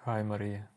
Hi, Maria.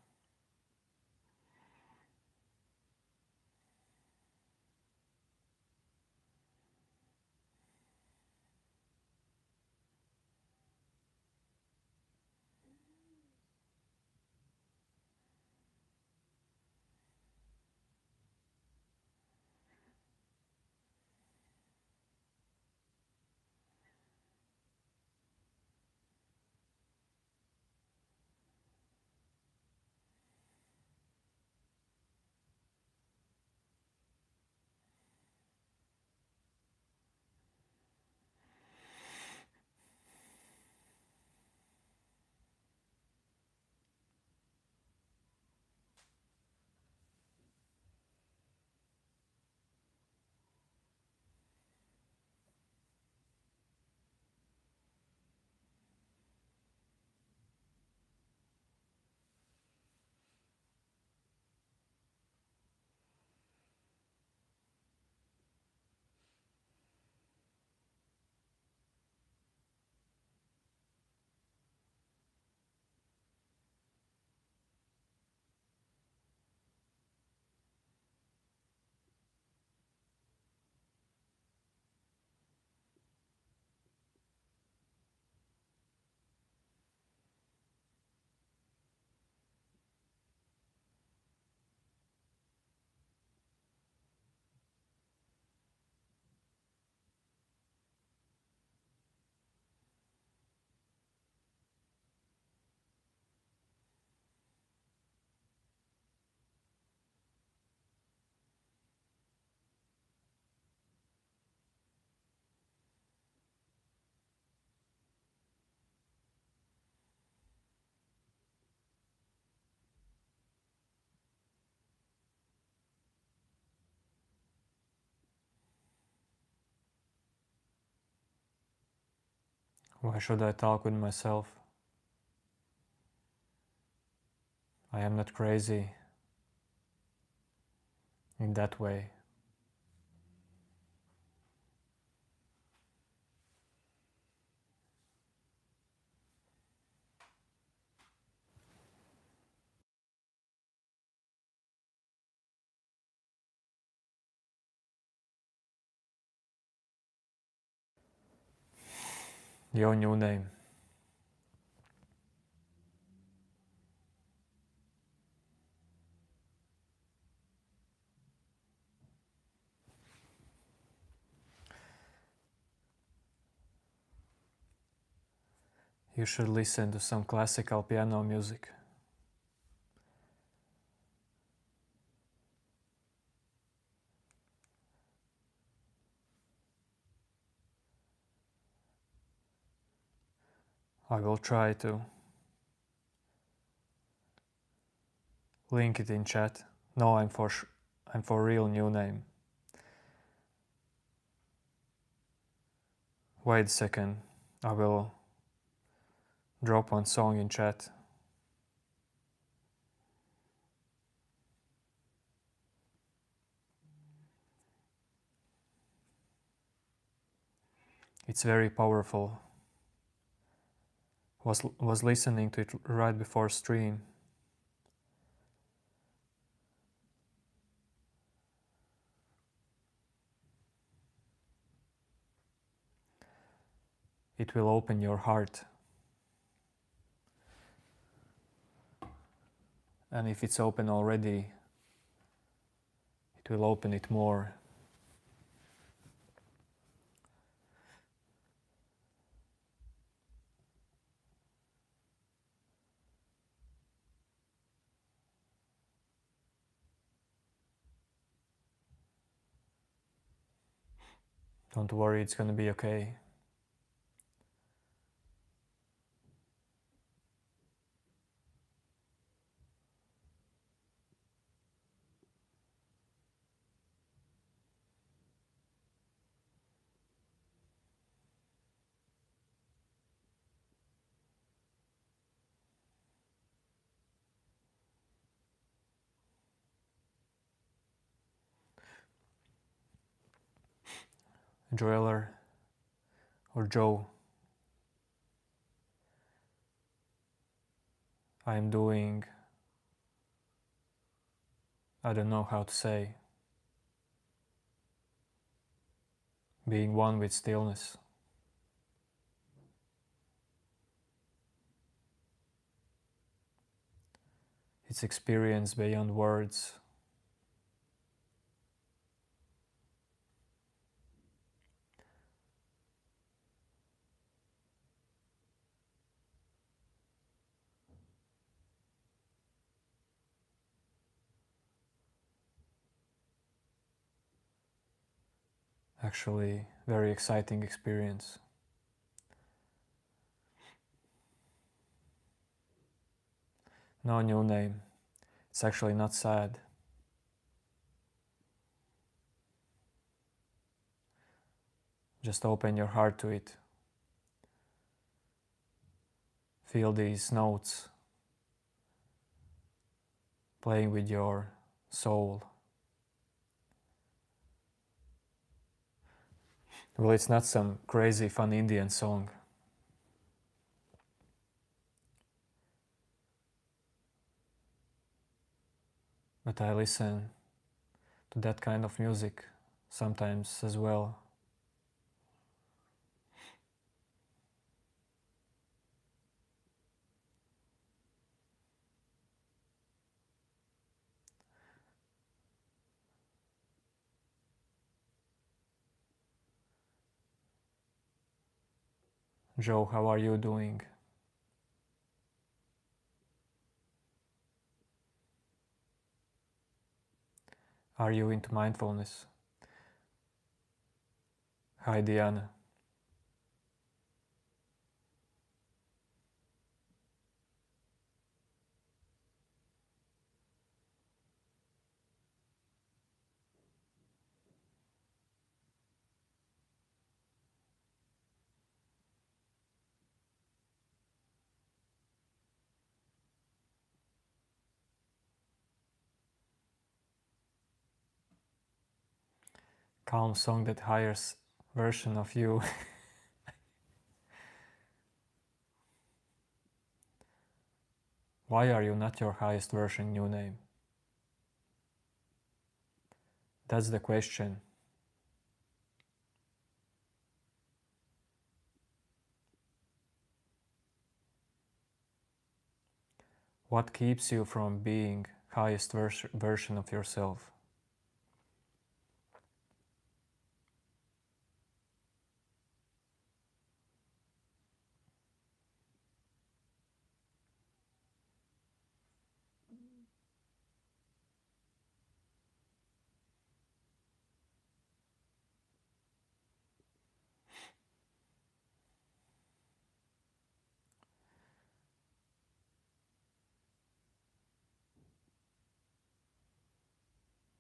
Why should I talk with myself? I am not crazy in that way. Your new name. You should listen to some classical piano music. I will try to link it in chat. No, I'm for real new name. Wait a second. I will drop one song in chat. It's very powerful. Was listening to it right before stream. It will open your heart. And if it's open already, it will open it more. Don't worry, it's gonna be okay. Joeler or Joe. I'm doing, I don't know how to say, being one with stillness. It's experience beyond words. Actually, very exciting experience. No new name. It's actually not sad. Just open your heart to it. Feel these notes playing with your soul. Well, it's not some crazy fun Indian song. But I listen to that kind of music sometimes as well. Joe, how are you doing? Are you into mindfulness? Hi, Diana. Calm song, that highest version of you. Why are you not your highest version, new name? That's the question. What keeps you from being highest version of yourself?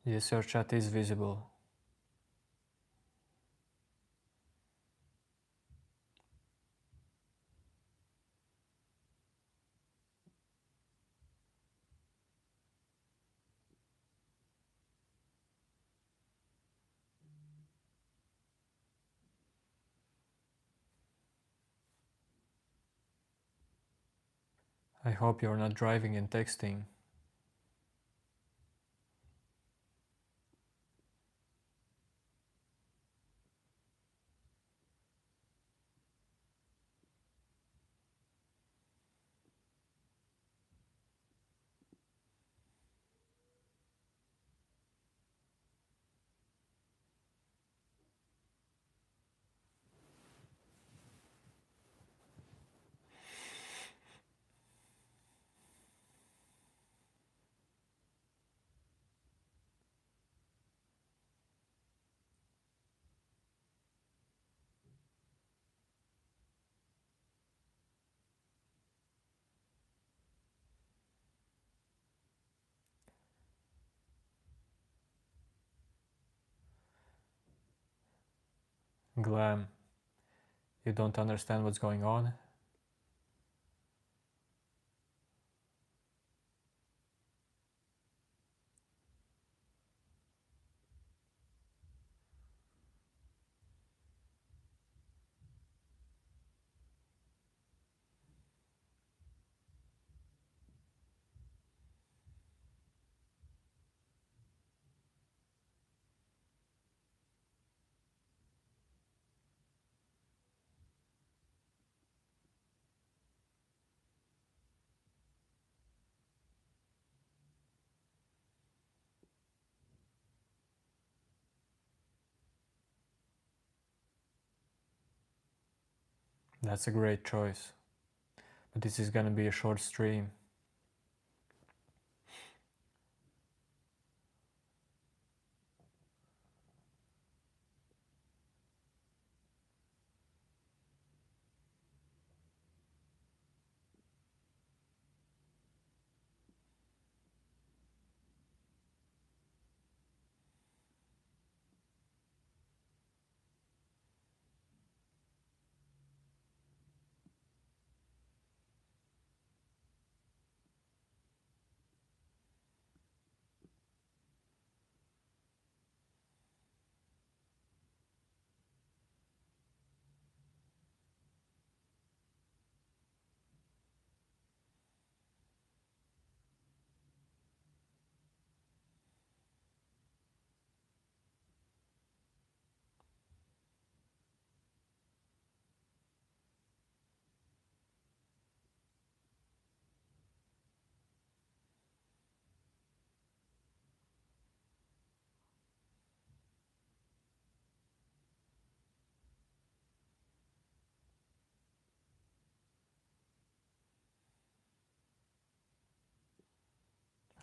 Yes, your chat is visible. I hope you're not driving and texting. Glam, you don't understand what's going on? That's a great choice. But this is gonna be a short stream.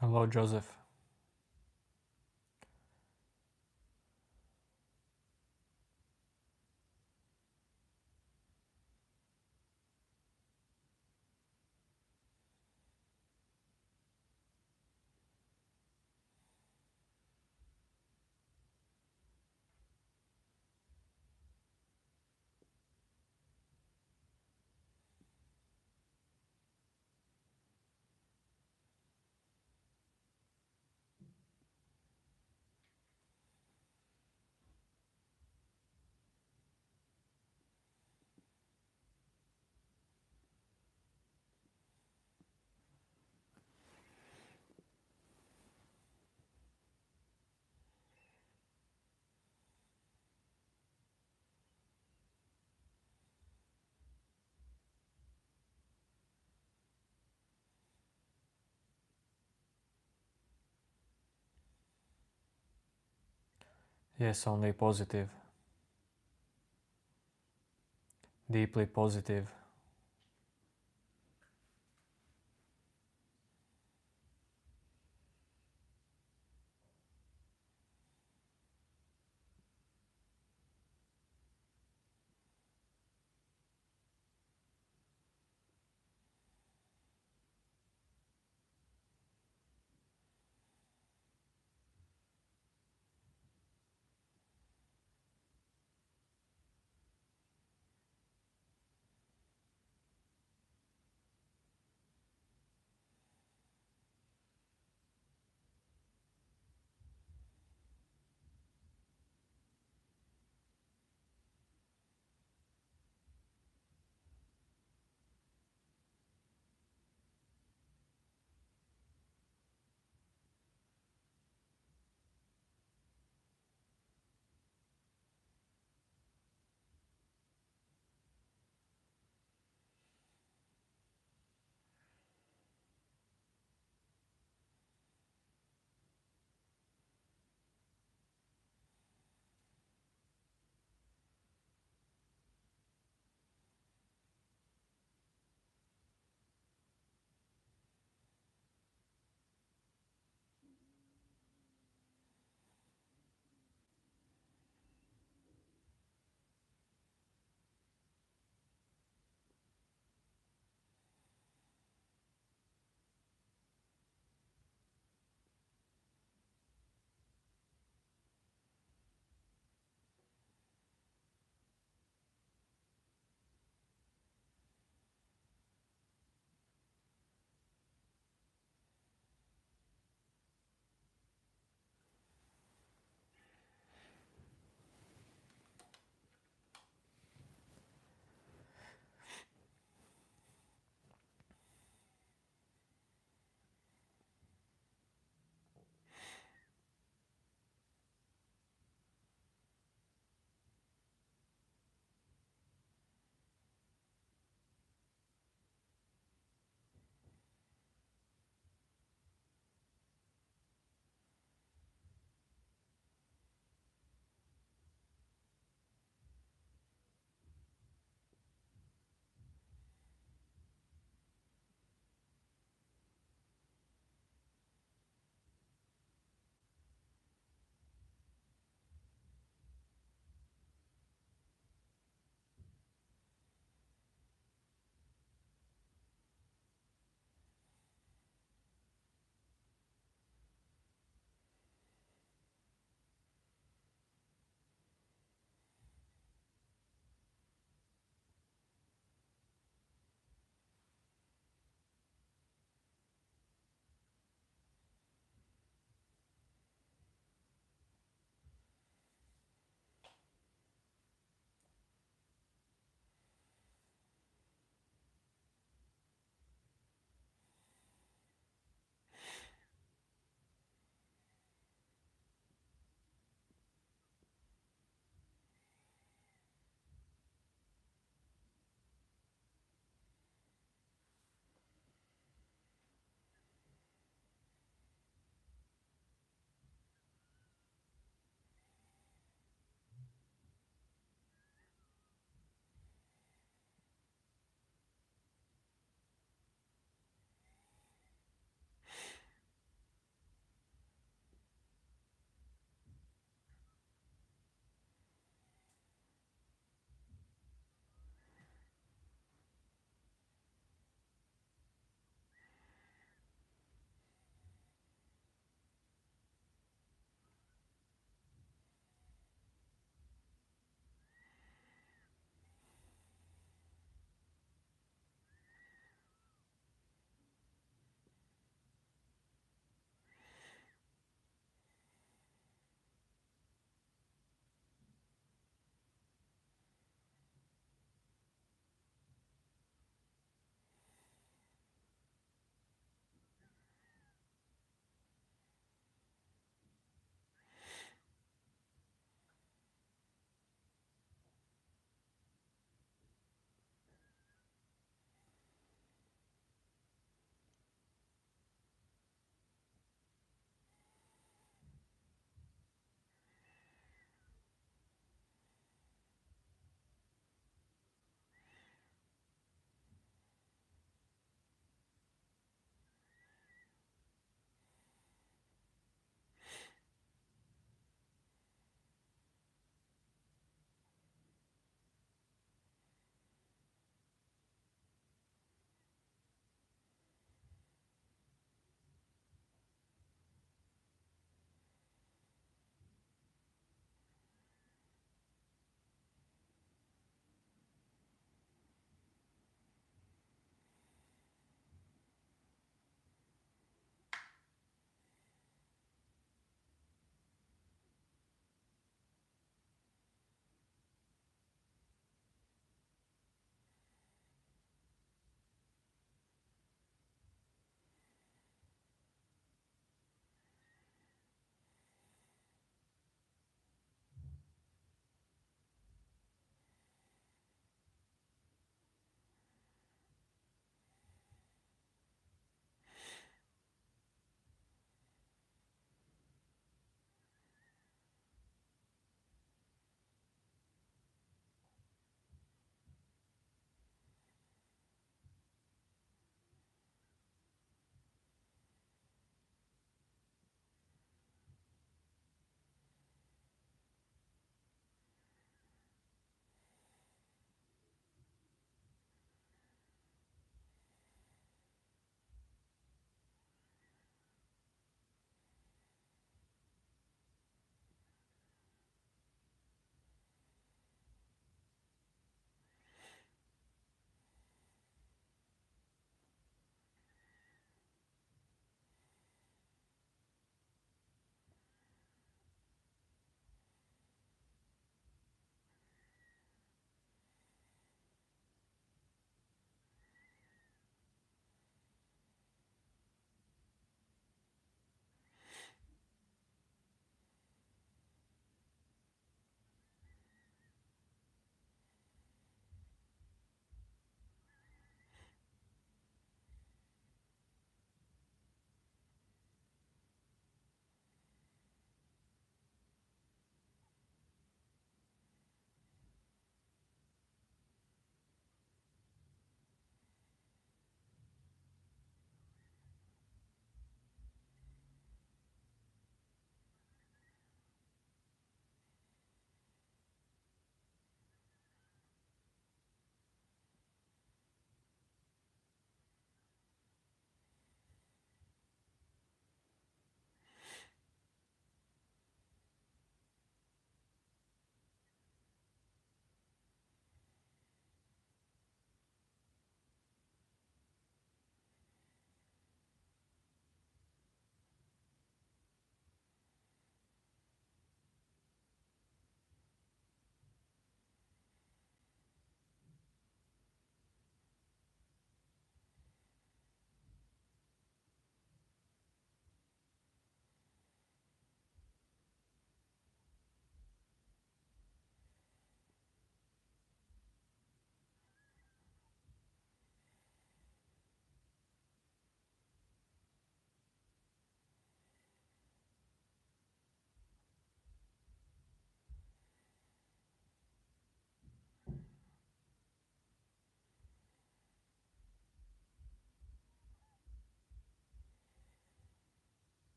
Hello, Joseph. Yes, only positive. Deeply positive.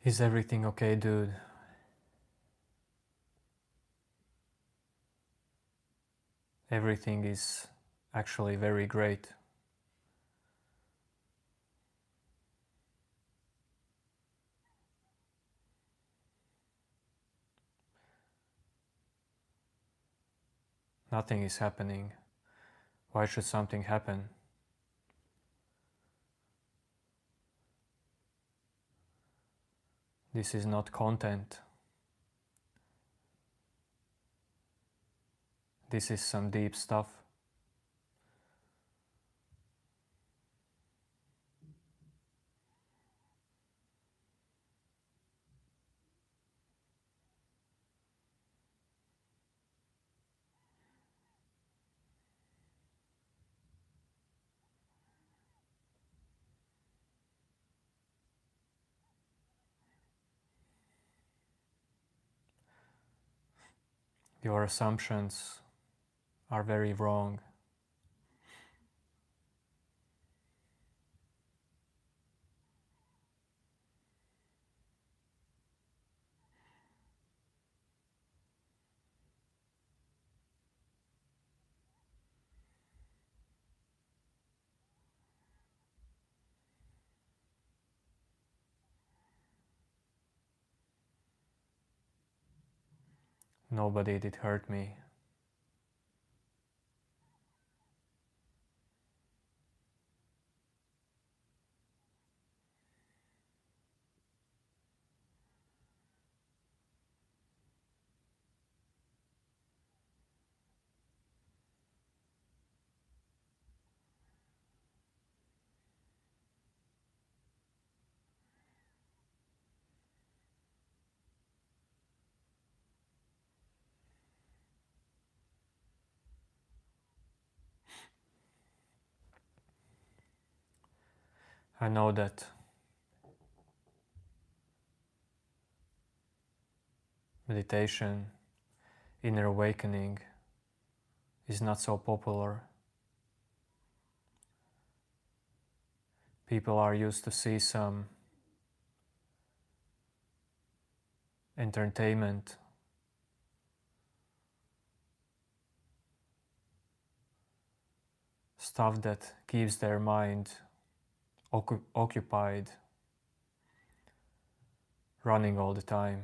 Is everything okay, dude? Everything is actually very great. Nothing is happening. Why should something happen? This is not content. This is some deep stuff. Your assumptions are very wrong. Nobody did hurt me. I know that meditation, inner awakening, is not so popular. People are used to see some entertainment, stuff that keeps their mind occupied, running all the time.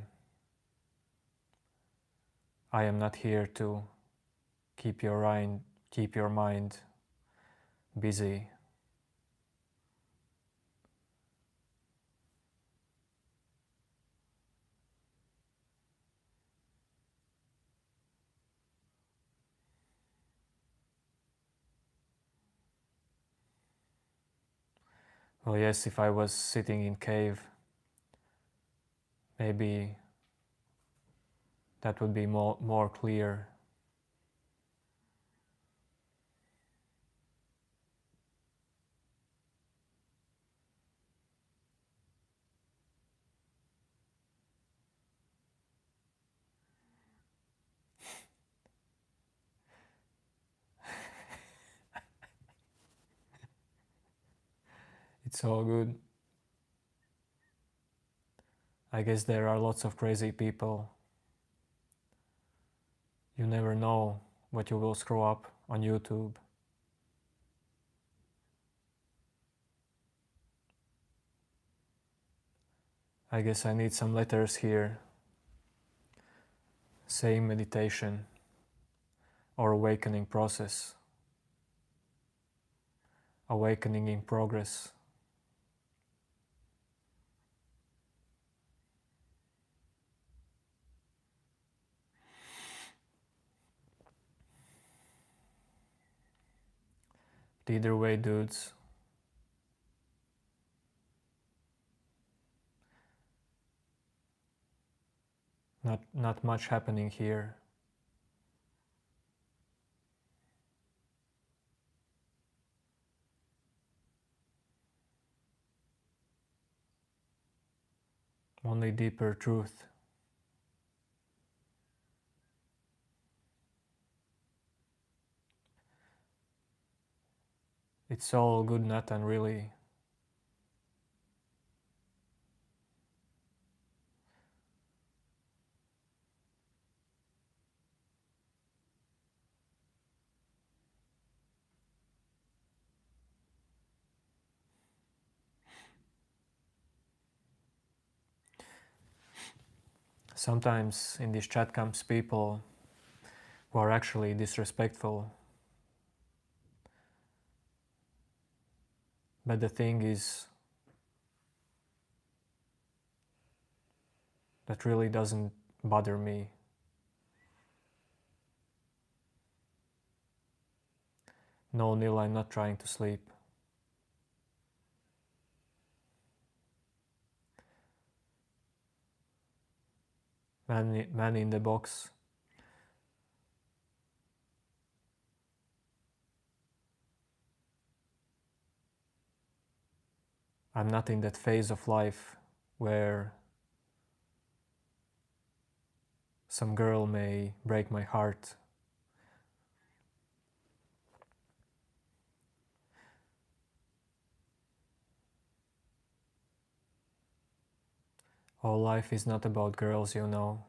I am not here to keep your mind busy. Well, yes, if I was sitting in cave, maybe that would be more clear. It's all good. I guess there are lots of crazy people. You never know what you will screw up on YouTube. I guess I need some letters here saying meditation or awakening process, awakening in progress. Either way, dudes, not much happening here. Only deeper truth. It's all good, Nathan, really. Sometimes in these chat comes people who are actually disrespectful. But the thing is, that really doesn't bother me. No, Neil, I'm not trying to sleep. Man in the box. I'm not in that phase of life where some girl may break my heart. All life is not about girls, you know.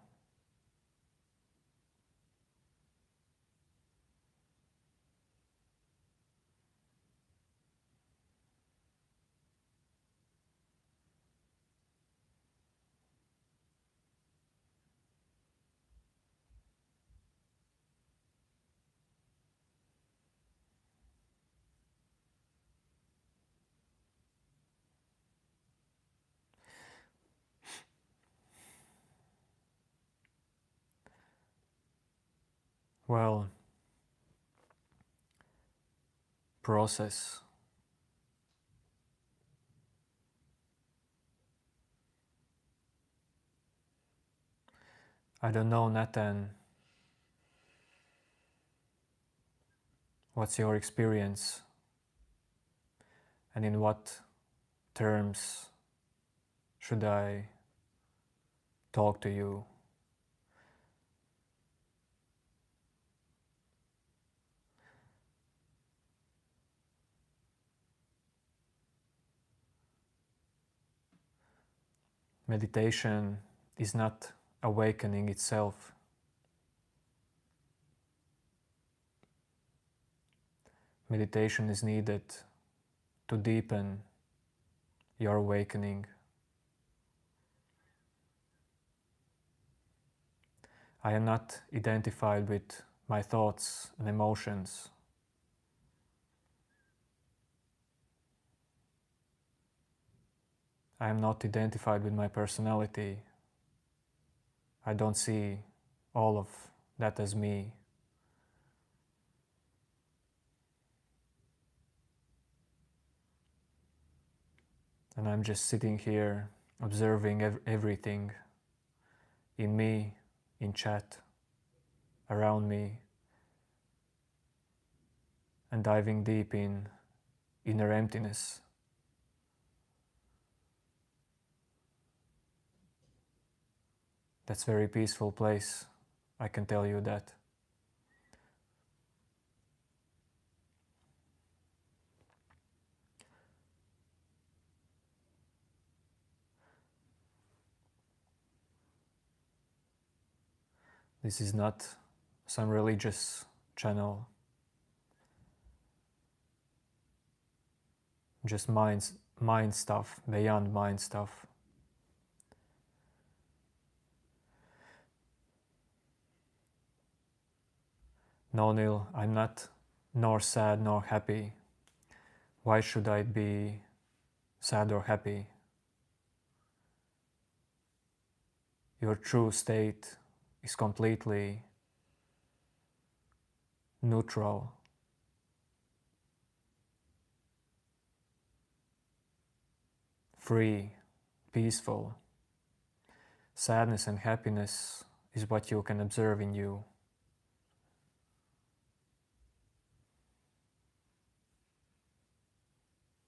Well, process. I don't know, Nathan, what's your experience and in what terms should I talk to you? Meditation is not awakening itself. Meditation is needed to deepen your awakening. I am not identified with my thoughts and emotions. I am not identified with my personality. I don't see all of that as me. And I'm just sitting here observing everything in me, in chat, around me, and diving deep in inner emptiness. That's a very peaceful place, I can tell you that. This is not some religious channel, just mind stuff, beyond mind stuff. No, Neil, I'm not nor sad nor happy. Why should I be sad or happy? Your true state is completely neutral. Free, peaceful. Sadness and happiness is what you can observe in you.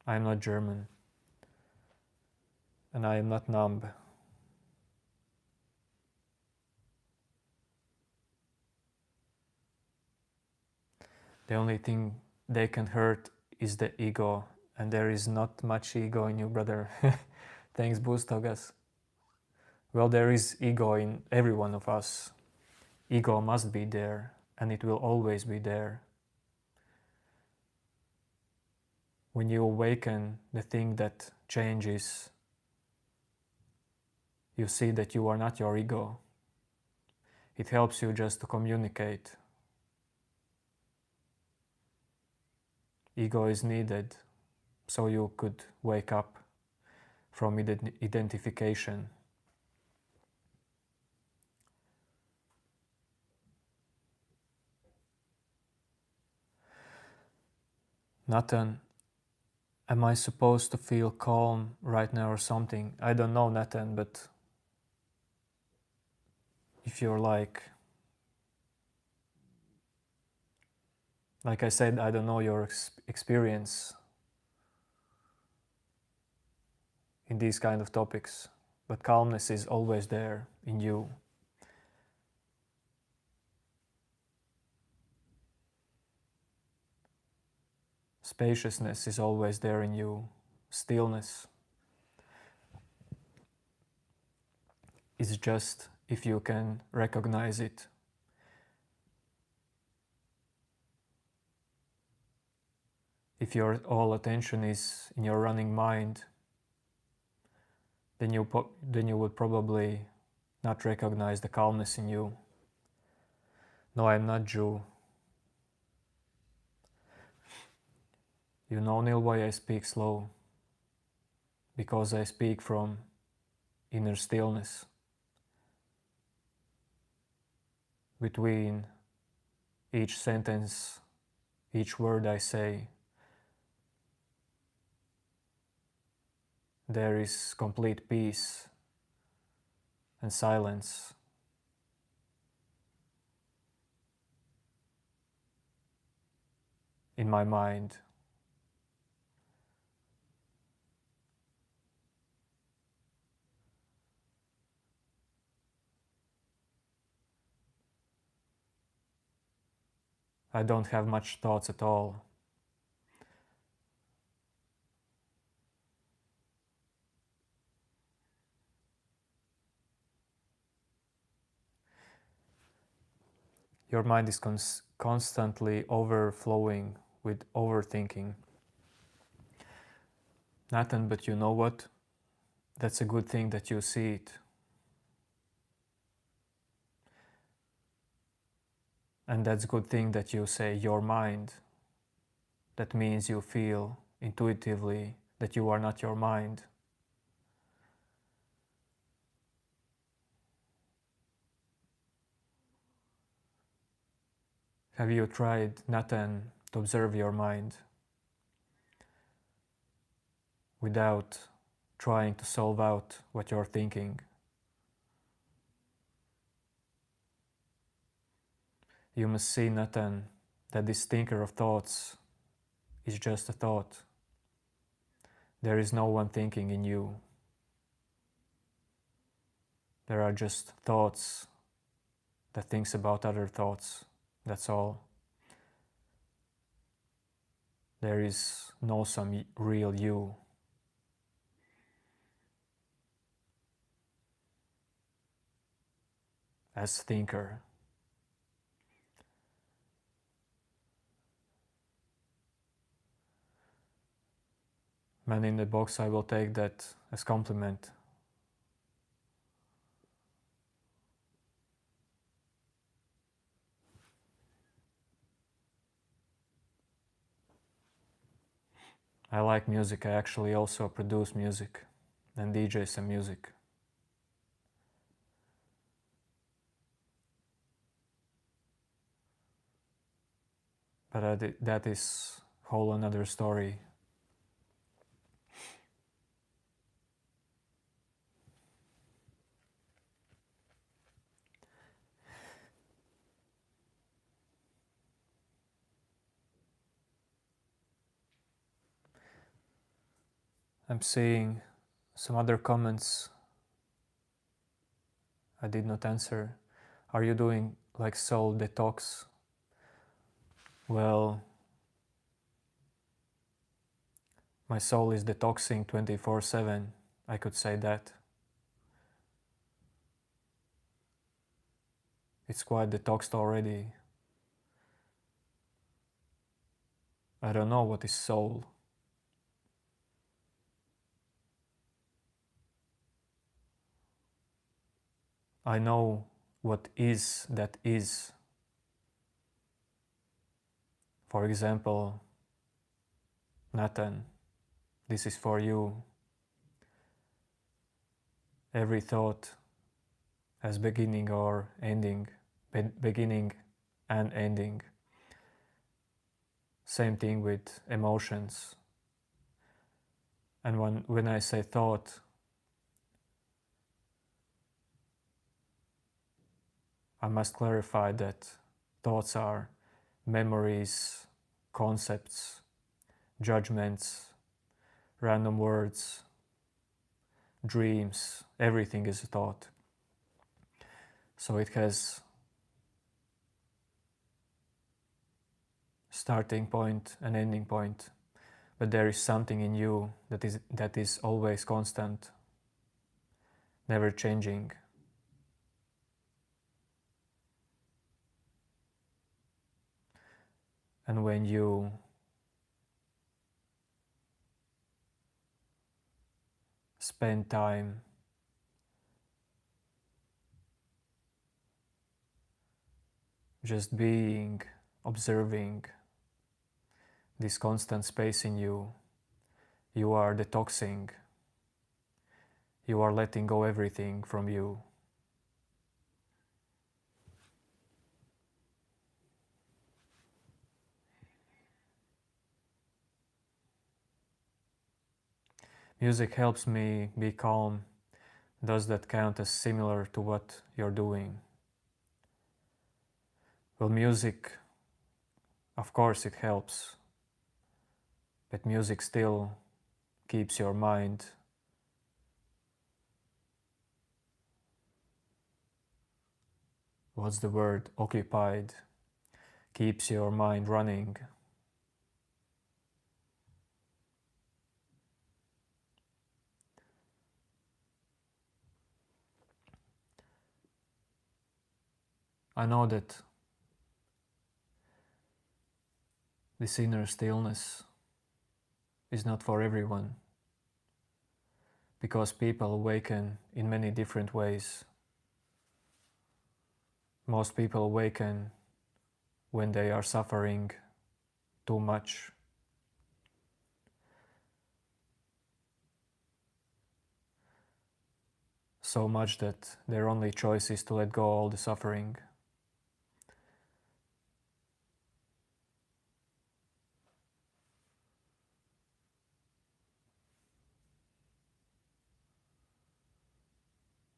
I am not German, and I am not numb. The only thing they can hurt is the ego, and there is not much ego in you, brother. Thanks, Bustogas. Well, there is ego in every one of us. Ego must be there, and it will always be there. When you awaken the thing that changes, you see that you are not your ego. It helps you just to communicate. Ego is needed so you could wake up from identification. Nathan, am I supposed to feel calm right now or something? I don't know, Nathan, but if you're like I said, I don't know your experience in these kind of topics, but calmness is always there in you. Spaciousness is always there in you. Stillness is just if you can recognize it. If your all attention is in your running mind, then you would probably not recognize the calmness in you. No, I'm not Jew. You know, Neil, why I speak slow? Because I speak from inner stillness. Between each sentence, each word I say, there is complete peace and silence. In my mind. I don't have much thoughts at all. Your mind is constantly overflowing with overthinking. Nathan, but you know what? That's a good thing that you see it. And that's a good thing that you say your mind. That means you feel intuitively that you are not your mind. Have you tried, Nathan, to observe your mind without trying to solve out what you're thinking? You must see, Nathan, that this thinker of thoughts is just a thought. There is no one thinking in you. There are just thoughts that thinks about other thoughts. That's all. There is no some real you. As thinker. Man in the box, I will take that as compliment. I like music. I actually also produce music and DJ some music. But that is whole another story. I'm seeing some other comments I did not answer. Are you doing like soul detox? Well, my soul is detoxing 24/7. I could say that. It's quite detoxed already. I don't know what is soul. I know what is that is. For example, Nathan, this is for you. Every thought has beginning or ending, beginning and ending. Same thing with emotions. And when I say thought, I must clarify that thoughts are memories, concepts, judgments, random words, dreams. Everything is a thought. So it has starting point and ending point, but there is something in you that is always constant, never changing. And when you spend time just being, observing this constant space in you, you are detoxing, you are letting go everything from you. Music helps me be calm. Does that count as similar to what you're doing? Well, music, of course it helps, but music still keeps your mind what's the word, occupied, keeps your mind running. I know that this inner stillness is not for everyone, because people awaken in many different ways. Most people awaken when they are suffering too much. So much that their only choice is to let go all the suffering.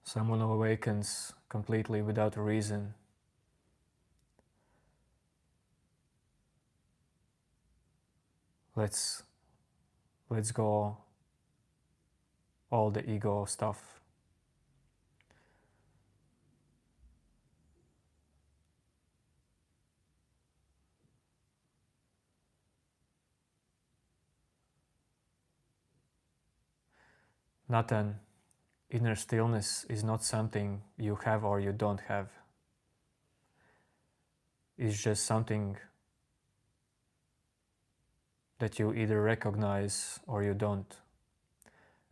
Someone who awakens completely without a reason. Let's go all the ego stuff. Nathan, inner stillness is not something you have or you don't have. It's just something that you either recognize or you don't.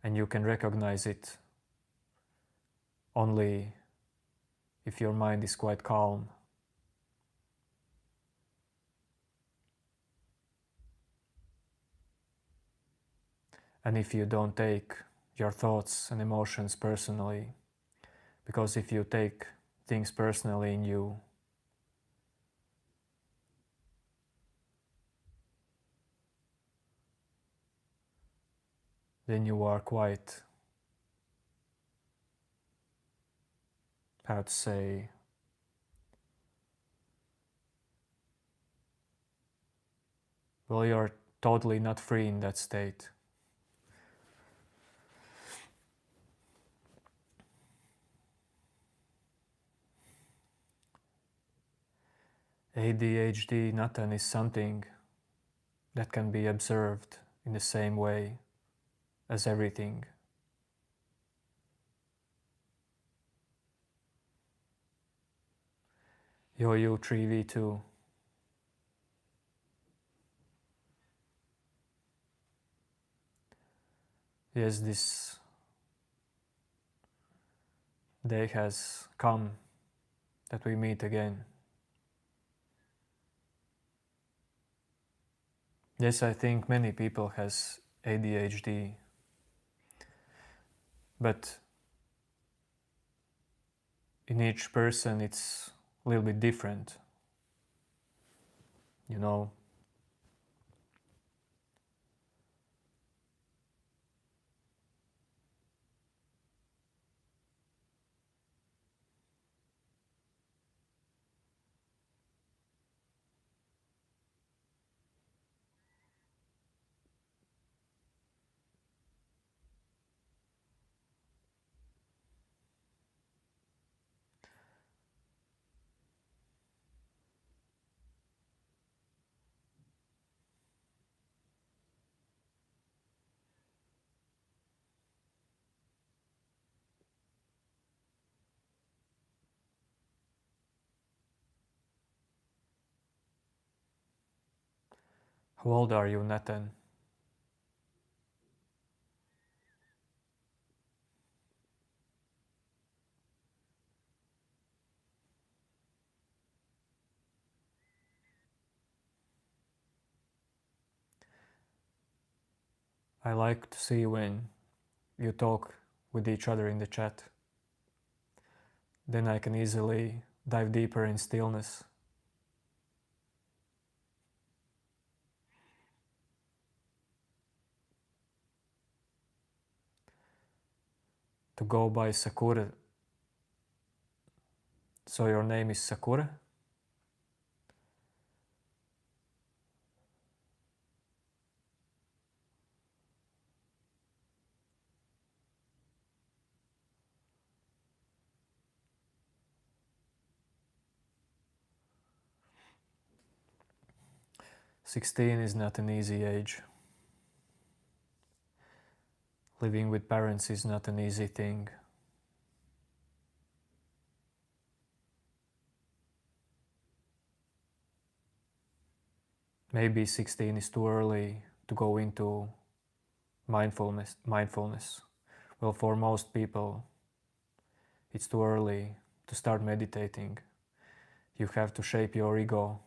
And you can recognize it only if your mind is quite calm. And if you don't take your thoughts and emotions personally, because if you take things personally in you, then you are quite, how to say, well, you're totally not free in that state. ADHD, Nathan, is something that can be observed in the same way as everything. Yo-yo 3v2. Yes, this day has come that we meet again. Yes, I think many people has ADHD, but in each person it's a little bit different, you know. How old are you, Nathan? I like to see when you talk with each other in the chat. Then I can easily dive deeper in stillness. To go by Sakura. So your name is Sakura? "16 is not an easy age. Living with parents is not an easy thing. Maybe 16 is too early to go into mindfulness. Well, for most people, it's too early to start meditating. You have to shape your ego.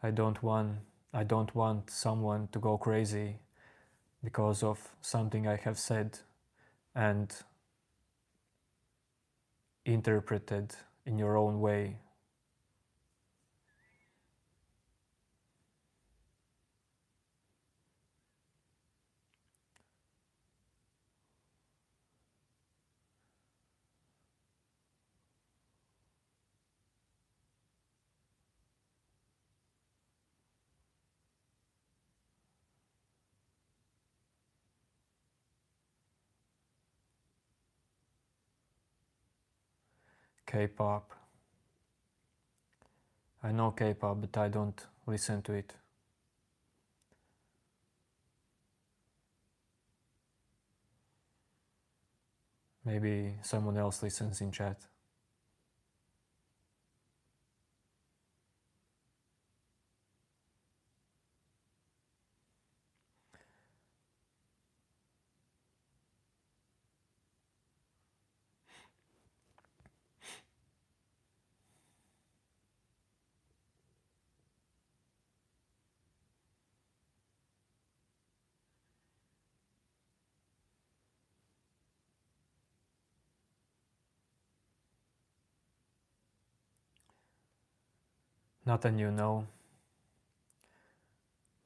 I don't want someone to go crazy because of something I have said and interpreted in your own way. K-pop. I know K-pop, but I don't listen to it. Maybe someone else listens in chat. Nothing you know.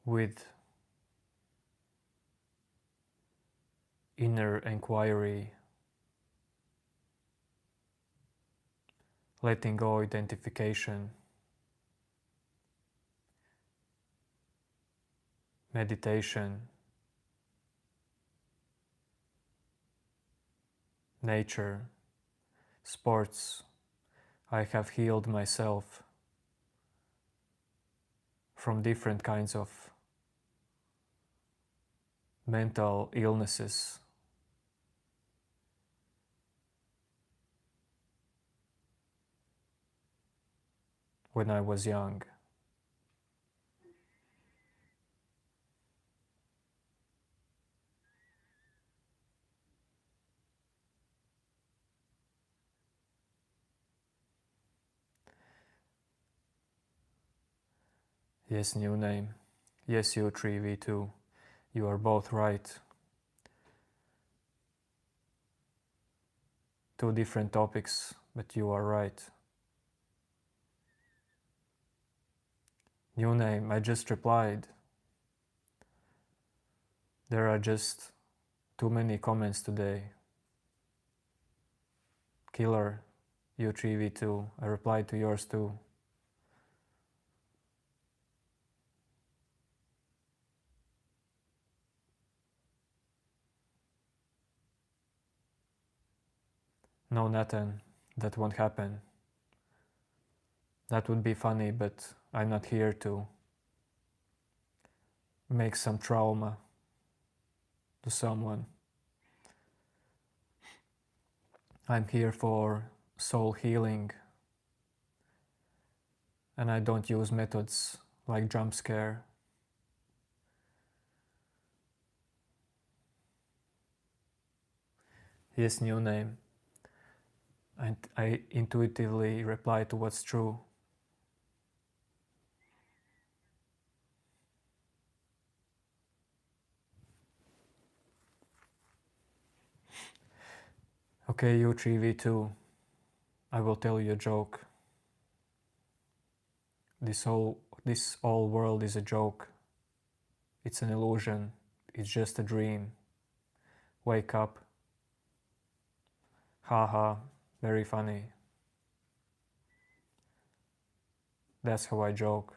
With inner inquiry, letting go identification, meditation, nature, sports, I have healed myself from different kinds of mental illnesses when I was young. Yes, new name. Yes, you 3v2. You are both right. Two different topics, but you are right. New name, I just replied. There are just too many comments today. Killer, you 3v2. I replied to yours too. No, Nathan, that won't happen. That would be funny, but I'm not here to make some trauma to someone. I'm here for soul healing, and I don't use methods like jump scare. Yes, new name. And I intuitively reply to what's true. Okay, you 3v2. I will tell you a joke. This whole world is a joke. It's an illusion. It's just a dream. Wake up. Haha, very funny. That's how I joke.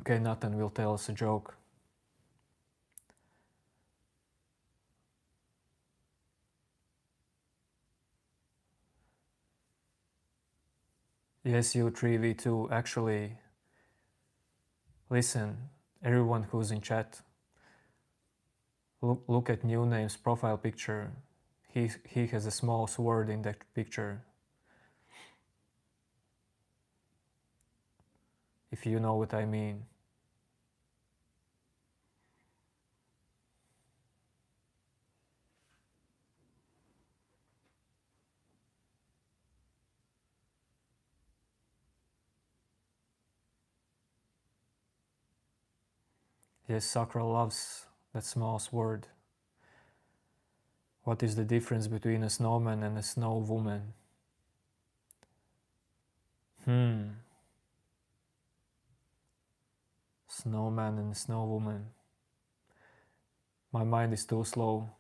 Okay, Nathan will tell us a joke. Yes, you 3v2. Actually, listen, everyone who's in chat, look at New Name's profile picture. He has a small sword in that picture. If you know what I mean. Yes, Sacral loves that small sword. What is the difference between a snowman and a snow woman? Snowman and snow woman. My mind is too slow.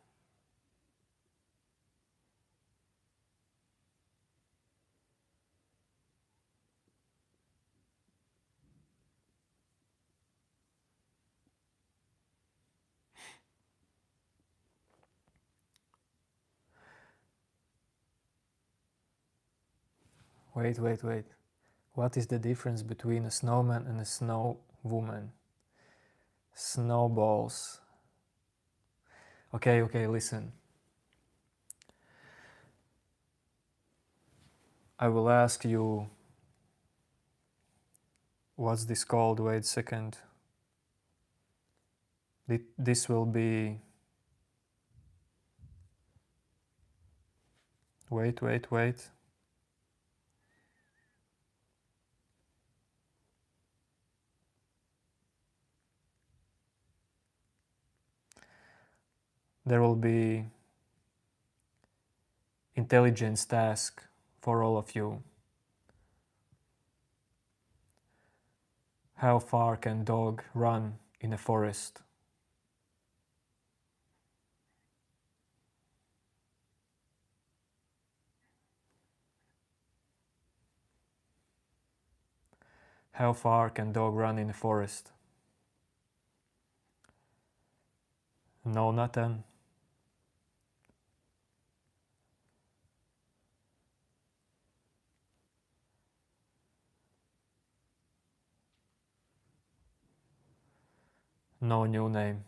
Wait. What is the difference between a snowman and a snow woman? Snowballs. Okay, listen. I will ask you, what's this called? Wait a second. This will be... Wait. There will be intelligence task for all of you. How far can dog run in a forest? How far can dog run in a forest? No, Nathan. No, new name.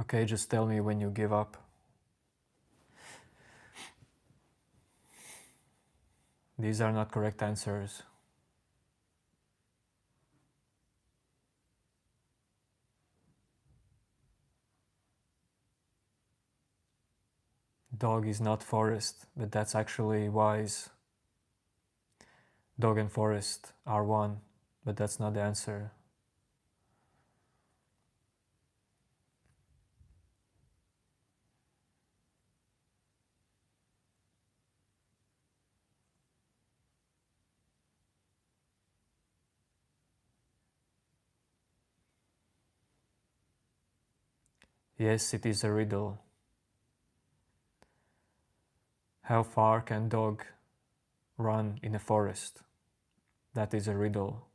Okay, just tell me when you give up. These are not correct answers. Dog is not forest, but that's actually wise. Dog and forest are one, but that's not the answer. Yes, it is a riddle. How far can dog run in a forest? That is a riddle.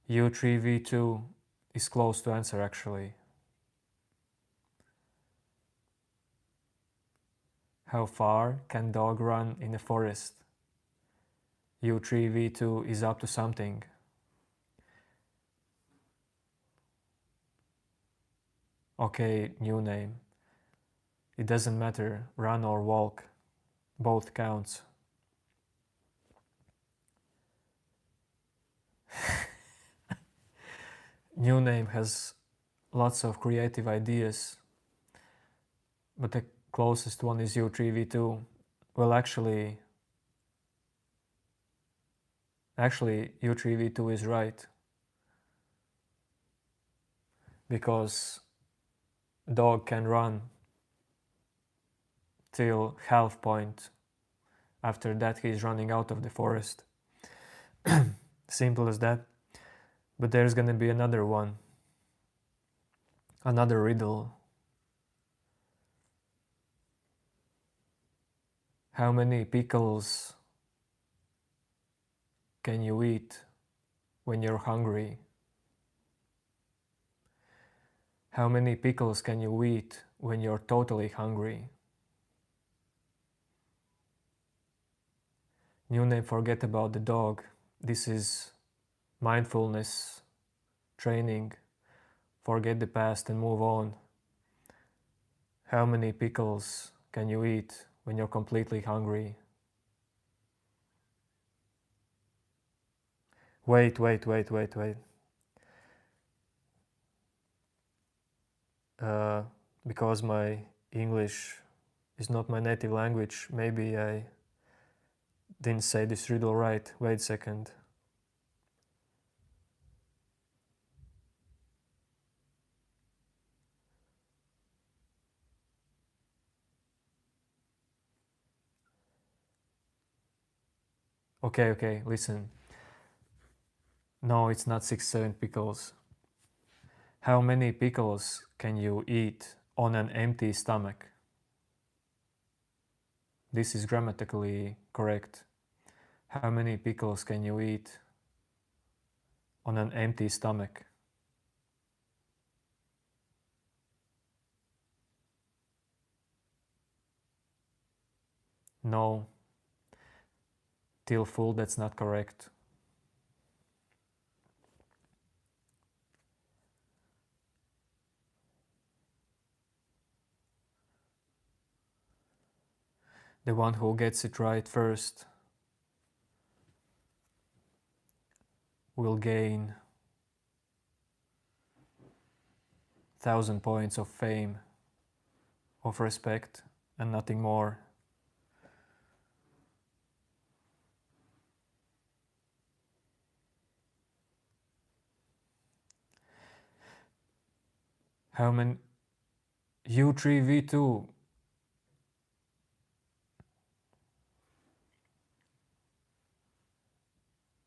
U3V2 is close to answer actually. How far can dog run in a forest? U3V2 is up to something. Okay, new name. It doesn't matter, run or walk, both counts. New name has lots of creative ideas, but the closest one is U3V2. Well, actually U3V2 is right, because dog can run till half point. After that he's running out of the forest. Simple as that. But there's gonna be another one, another riddle. How many pickles can you eat when you're hungry? How many pickles can you eat when you're totally hungry? New name, forget about the dog. This is mindfulness training. Forget the past and move on. How many pickles can you eat when you're completely hungry? Wait. Because my English is not my native language, maybe I didn't say this riddle right. Wait a second. Okay, listen. No, it's not 6-7 pickles. How many pickles can you eat on an empty stomach? This is grammatically correct. How many pickles can you eat on an empty stomach? No. Till full, that's not correct. The one who gets it right first will gain 1,000 points of fame, of respect, and nothing more. How many? U3V2.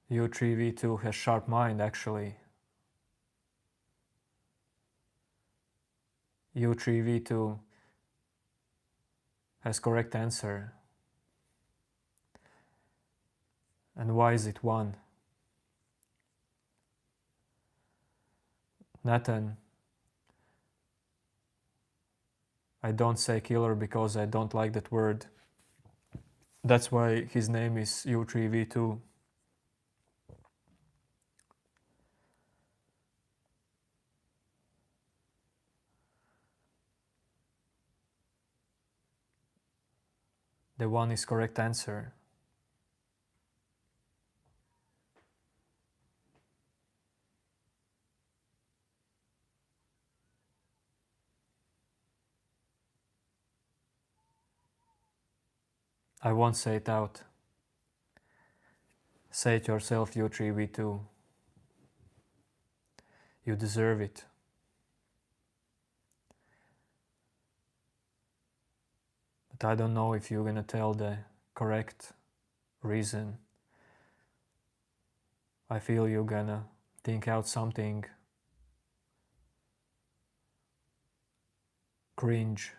U3V2 has sharp mind actually. U3V2 has correct answer. And why is it 1? Nathan, I don't say killer because I don't like that word. That's why his name is U3V2. The one is correct answer. I won't say it out. Say it yourself, you 3v2. You deserve it. But I don't know if you're gonna tell the correct reason. I feel you're gonna think out something cringe.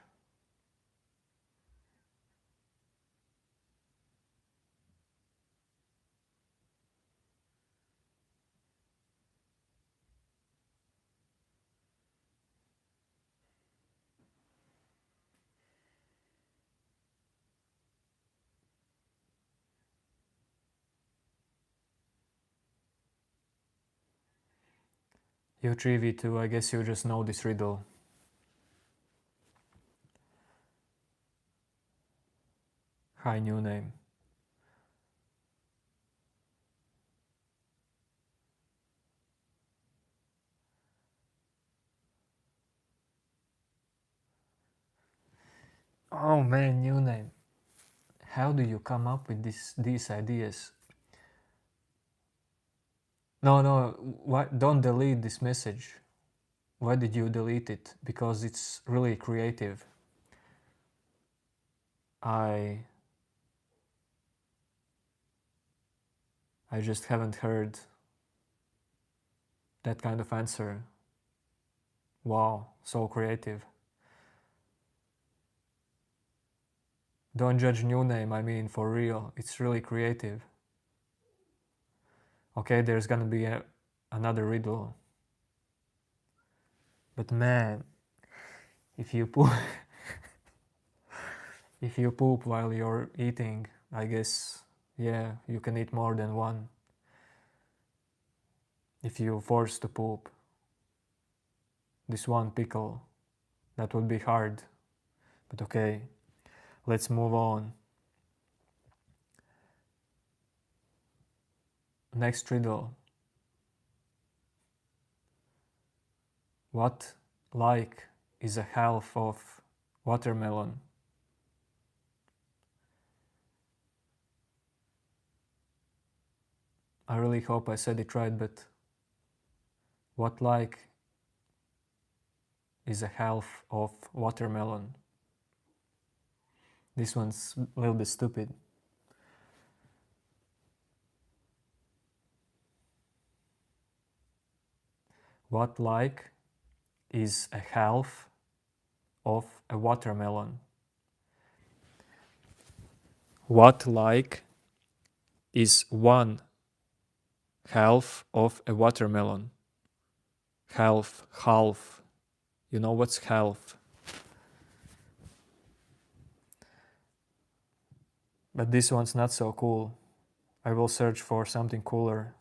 You 3v2, I guess you just know this riddle. Hi, new name. Oh man, new name. How do you come up with these ideas? No, why, don't delete this message. Why did you delete it? Because it's really creative. I just haven't heard that kind of answer. Wow, so creative. Don't judge new name, I mean for real, it's really creative. Okay, there's gonna be another riddle. But man, if you poop if you poop while you're eating, I guess, yeah, you can eat more than one. If you're forced to poop this one pickle, that would be hard. But okay, let's move on. Next riddle. What like is a half of watermelon? I really hope I said it right, but what like is a half of watermelon? This one's a little bit stupid. What like is a half of a watermelon? What like is one half of a watermelon? Half. You know what's half? But this one's not so cool. I will search for something cooler.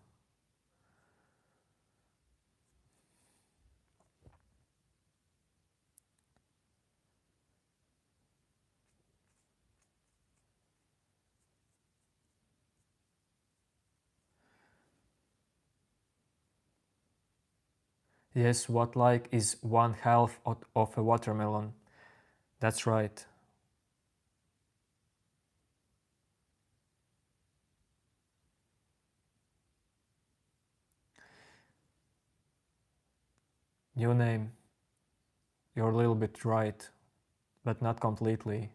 Yes, what like is one half of a watermelon. That's right. New name. You're a little bit right, but not completely.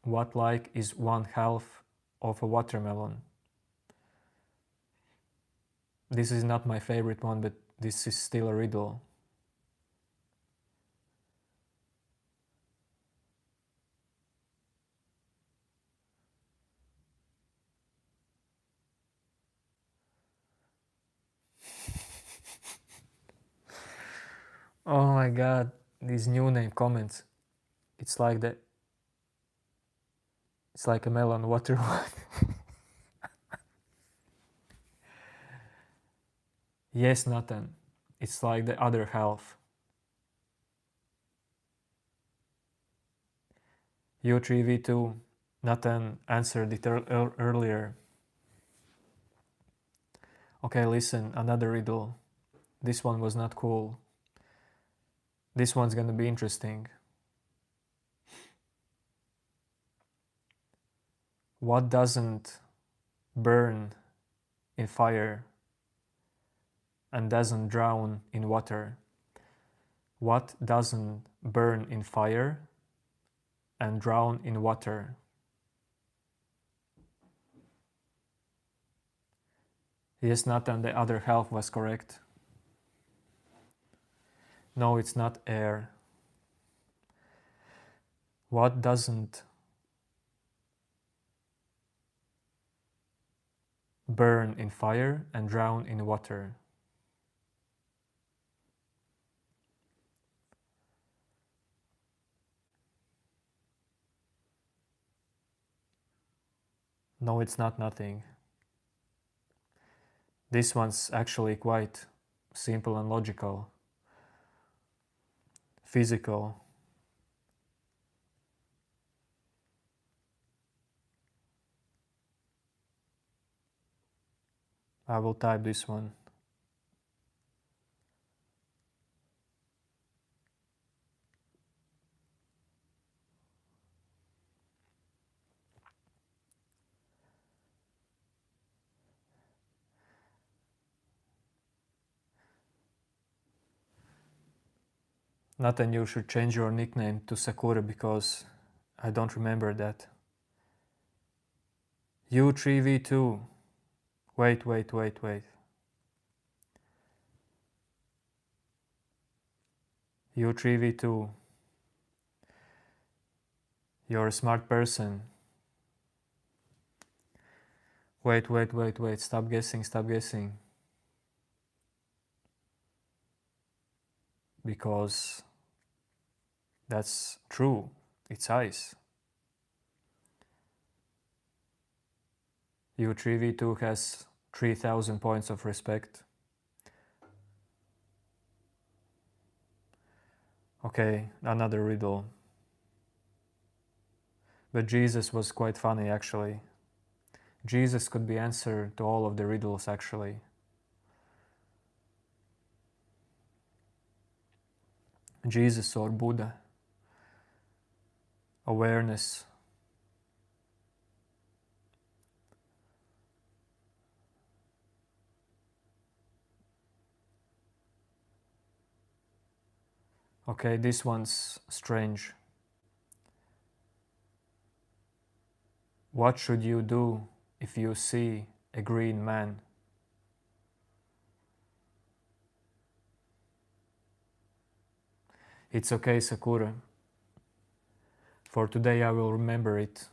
What like is one half of a watermelon? This is not my favorite one, but this is still a riddle. Oh my god, these new name comments. It's like that. It's like a melon water. Yes, Nathan. It's like the other half. U3V2, Nathan answered it earlier. Okay, listen, another riddle. This one was not cool. This one's gonna be interesting. What doesn't burn in fire and doesn't drown in water? What doesn't burn in fire and drown in water? Yes, Nathan, the other half was correct. No, it's not air. What doesn't burn in fire and drown in water? No, it's not nothing. This one's actually quite simple and logical. Physical. I will type this one. Nathan, you should change your nickname to Sakura because I don't remember that. U3V2. Wait. U3V2. You're a smart person. Wait. Stop guessing. Because that's true. It's ice. U3V2 has 3000 points of respect. Okay, another riddle. But Jesus was quite funny actually. Jesus could be answer to all of the riddles actually. Jesus or Buddha. Awareness. Okay, this one's strange. What should you do if you see a green man? It's okay, Sakura. For today I will remember it.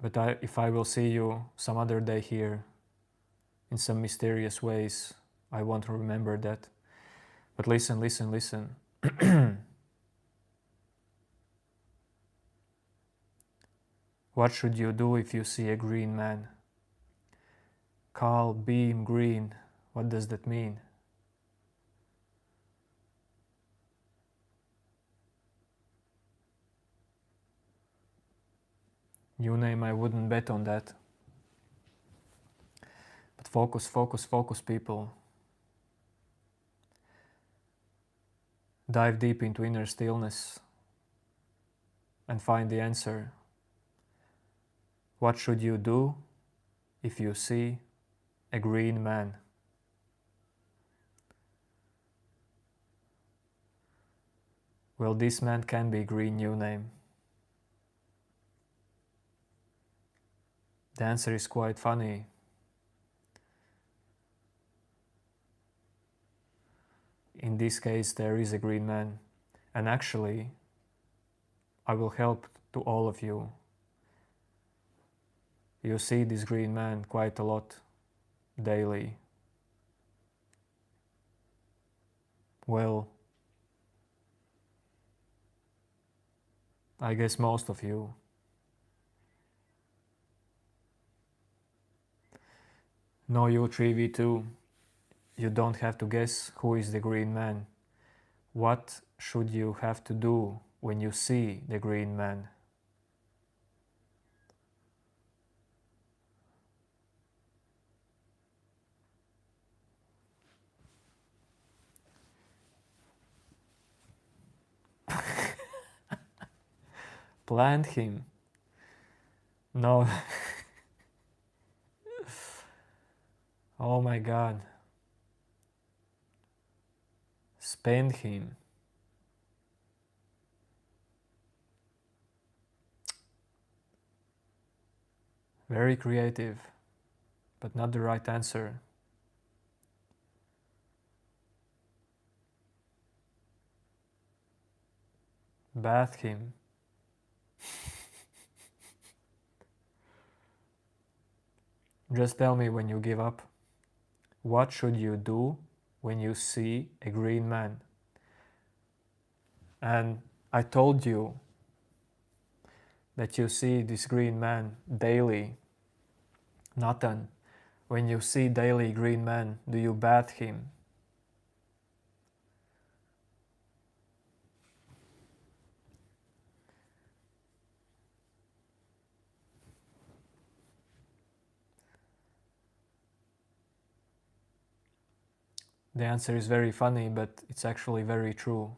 But if I will see you some other day here, in some mysterious ways, I won't remember that. But listen. What should you do if you see a green man? Call, beam, green. What does that mean? New name, I wouldn't bet on that. But focus, people. Dive deep into inner stillness and find the answer. What should you do if you see a green man? Well, this man can be green, new name. The answer is quite funny. In this case, there is a green man. And actually, I will help to all of you. You see this green man quite a lot daily. Well, I guess most of you. No, U3V2, you don't have to guess who is the green man. What should you have to do when you see the green man? Plant him. No. Oh my God. Spend him. Very creative, but not the right answer. Bath him. Just tell me when you give up. What should you do when you see a green man? And I told you that you see this green man daily. Nathan, when you see daily green man, do you bath him? The answer is very funny, but it's actually very true.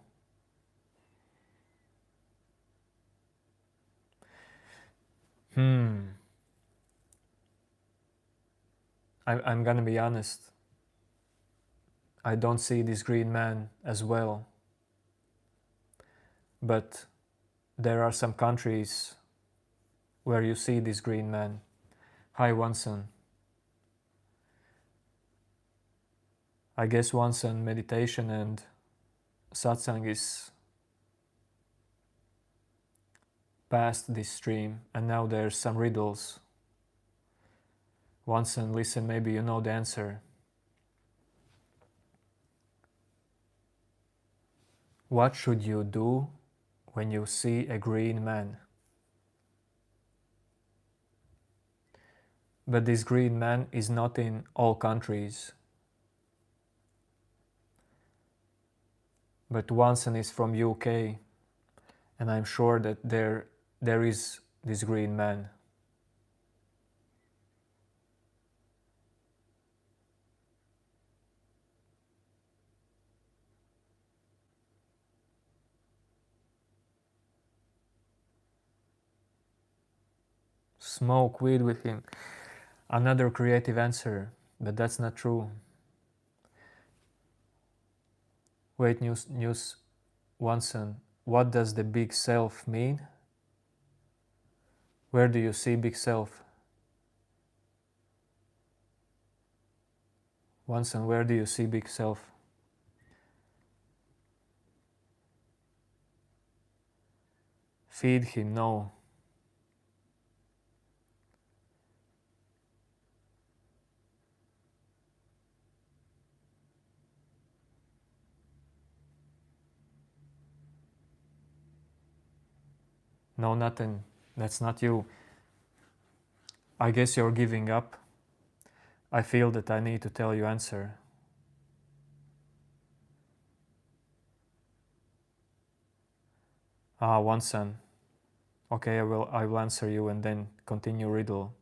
I'm gonna be honest. I don't see this green man as well. But there are some countries where you see this green man. Hi, Wanson. I guess Wanson meditation and satsang is past this stream, and now there's some riddles. Wanson, listen, maybe you know the answer. What should you do when you see a green man? But this green man is not in all countries. But Wanson is from UK, and I'm sure that there is this green man. Smoke weed with him. Another creative answer, but that's not true. Wait, news, Wanson, what does the big self mean? Where do you see big self? Wanson, where do you see big self? Feed him, no. No, nothing. That's not you. I guess you're giving up. I feel that I need to tell you answer. Wanson. Okay, I will answer you and then continue riddle.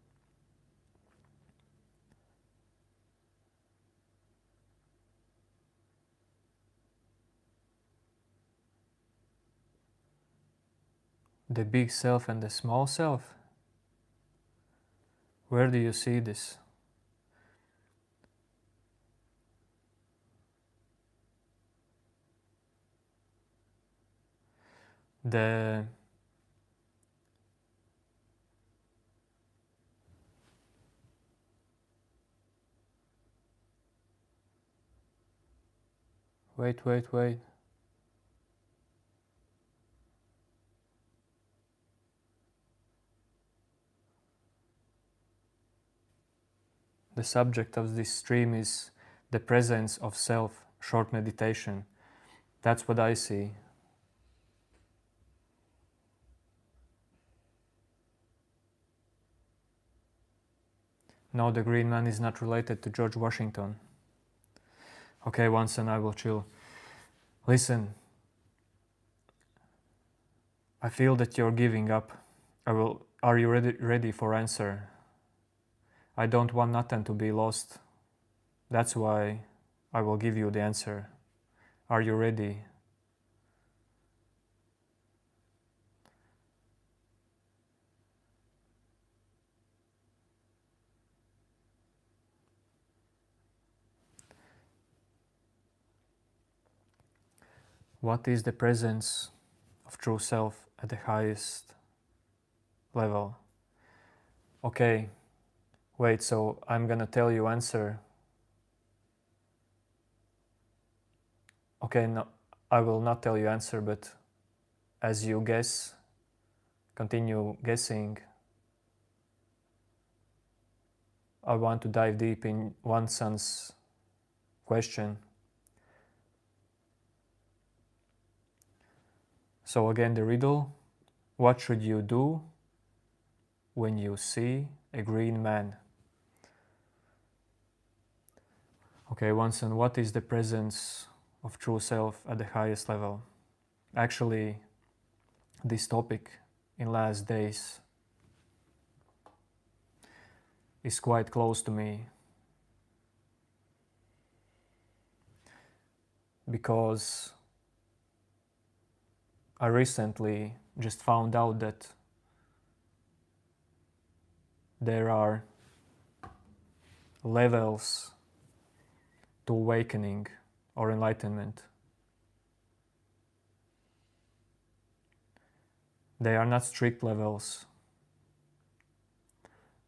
The big self and the small self? Where do you see this? The Wait. The subject of this stream is the presence of self, short meditation. That's what I see. No, the green man is not related to George Washington. Okay, Wanson, I will chill. Listen, I feel that you're giving up. Are you ready for answer? I don't want nothing to be lost. That's why I will give you the answer. Are you ready? What is the presence of true self at the highest level? Okay, wait, so I'm gonna tell you answer. Okay, no, I will not tell you answer, but as you guess, continue guessing, I want to dive deep in one son's question. So again, the riddle, what should you do when you see a green man? Okay, one son, what is the presence of true self at the highest level? Actually, this topic in last days is quite close to me because I recently just found out that there are levels to awakening or enlightenment. They are not strict levels,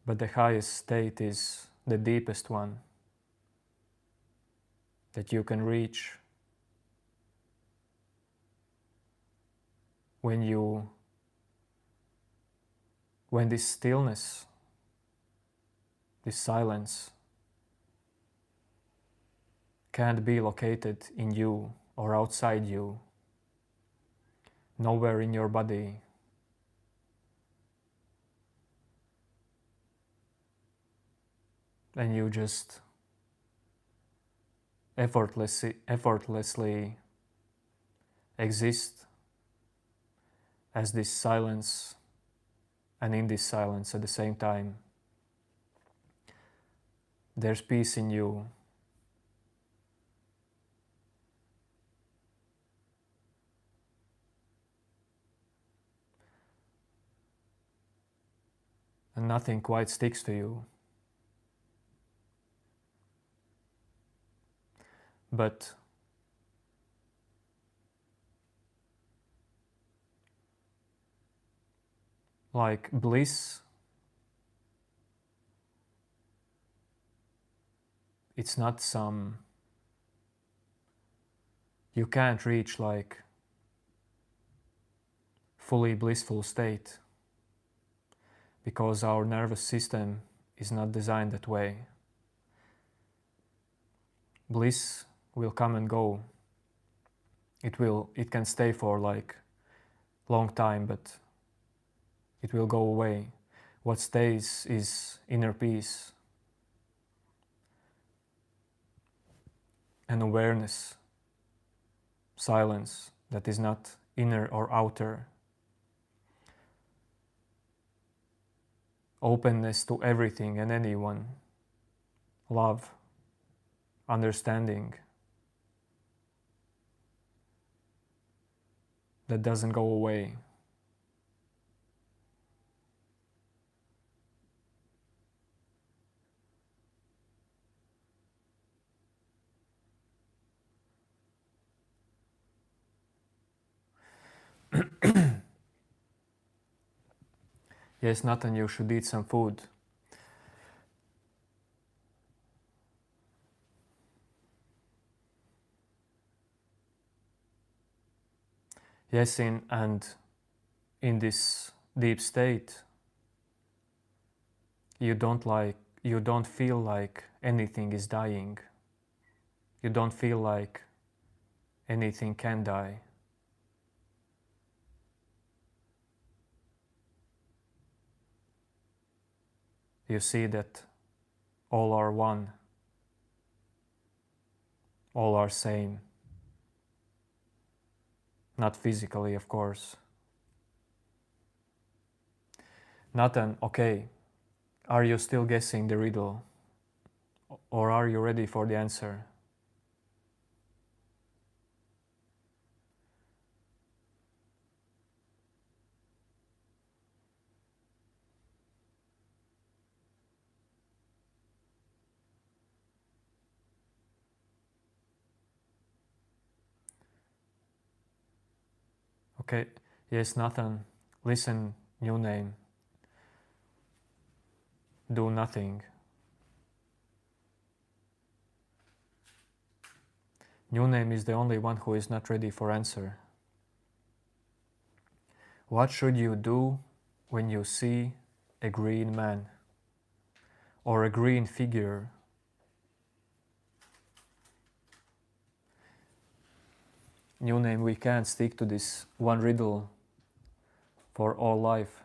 but the highest state is the deepest one that you can reach when this stillness, this silence can't be located in you or outside you, nowhere in your body. And you just effortlessly exist as this silence and in this silence at the same time. There's peace in you. And nothing quite sticks to you. But like bliss, it's not some, you can't reach like fully blissful state because our nervous system is not designed that way. Bliss will come and go. It can stay for like long time, but it will go away. What stays is inner peace and awareness, silence that is not inner or outer. Openness to everything and anyone, love, understanding that doesn't go away. Yes, Nathan, you should eat some food. Yes, and in this deep state, you don't feel like anything is dying. You don't feel like anything can die. You see that all are one, all are same. Not physically, of course. Nathan, okay, are you still guessing the riddle? Or are you ready for the answer? Okay, yes, Nathan, listen, new name, do nothing. New name is the only one who is not ready for answer. What should you do when you see a green man or a green figure? New name, we can't stick to this one riddle for all life.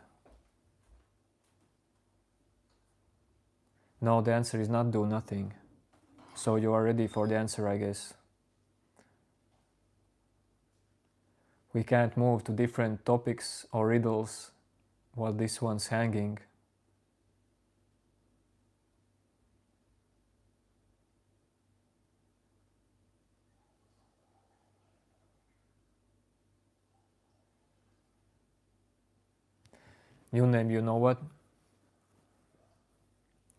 No, the answer is not do nothing. So you are ready for the answer, I guess. We can't move to different topics or riddles while this one's hanging. New name, you know what?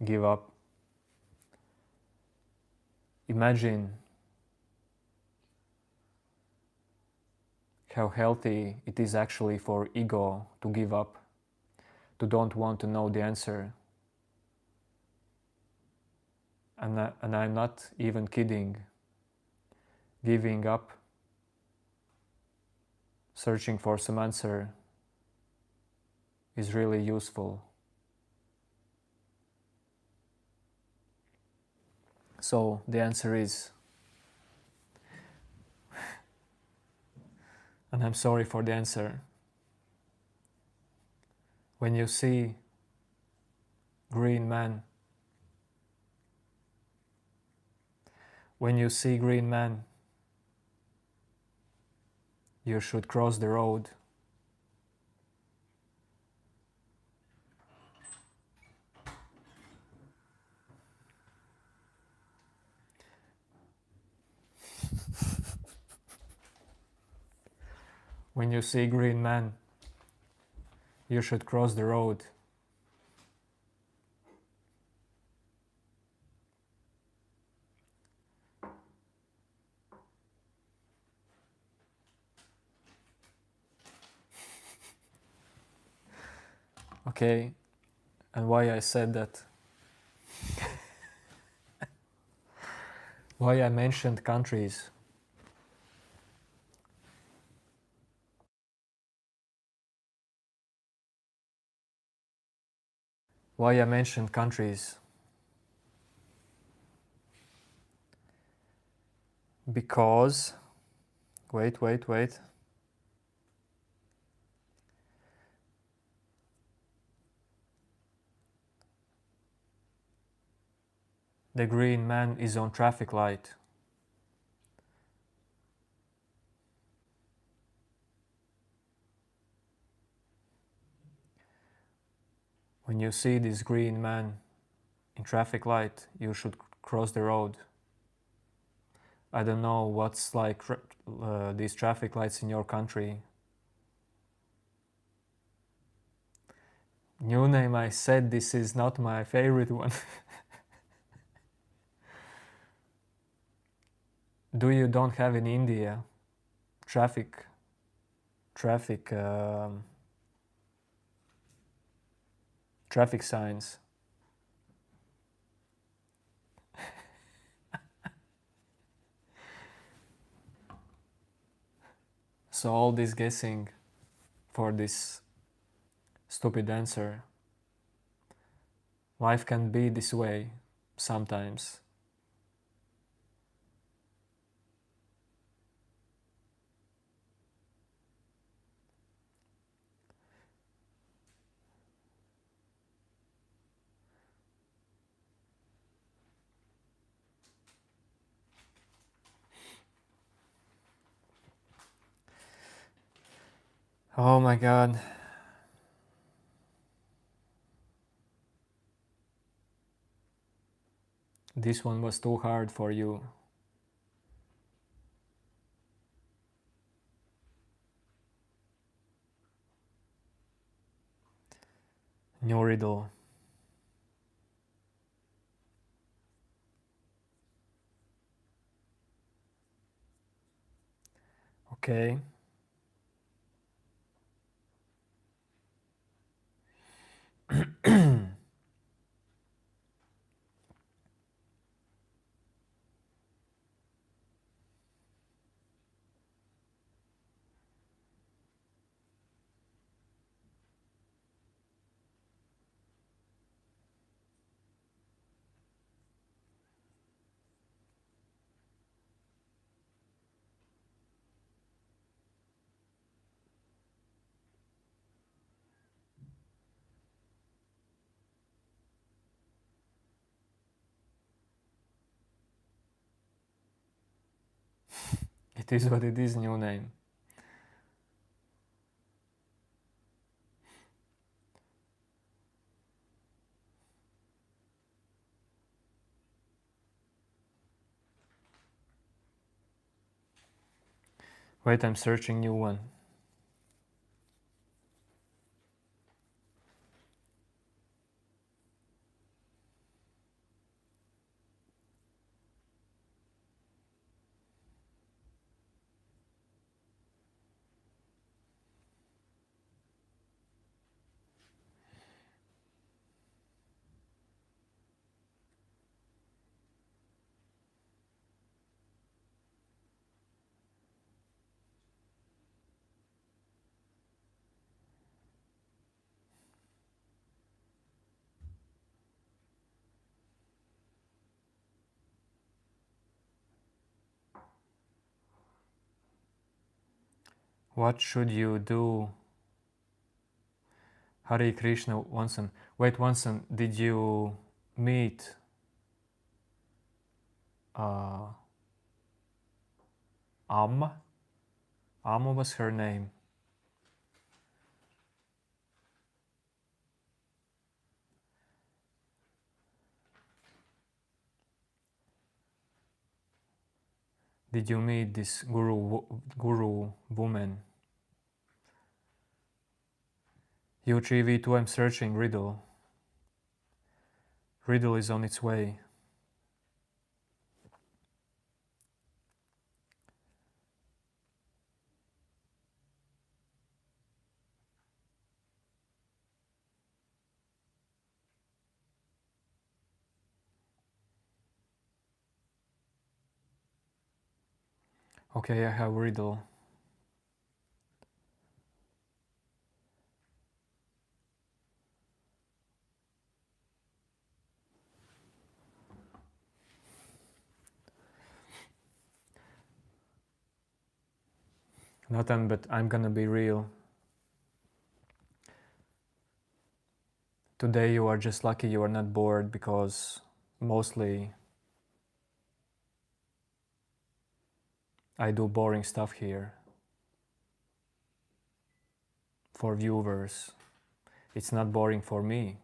Give up. Imagine how healthy it is actually for ego to give up, to don't want to know the answer. And I'm not even kidding. Giving up, searching for some answer is really useful. So the answer is, and I'm sorry for the answer, when you see green man, when you see green man, you should cross the road. When you see green man, you should cross the road. Okay, and why I said that, why I mentioned countries. Why I mentioned countries. Because, wait. The green man is on traffic light. When you see this green man in traffic light, you should cross the road. I don't know what's like these traffic lights in your country. New name, I said this is not my favorite one. Do you don't have in India traffic signs? So all this guessing for this stupid answer. Life can be this way sometimes. Oh my God. This one was too hard for you. New riddle. Okay. It is what it is, new name. Wait, I'm searching new one. What should you do? Hare Krishna, Wanson. Wait, Wanson, did you meet Amma? Amma was her name. Did you meet this guru woman? U3V2, I'm searching riddle. Riddle is on its way. Okay, I have riddle. Nothing, but I'm gonna be real. Today you are just lucky you are not bored, because mostly I do boring stuff here for viewers. It's not boring for me.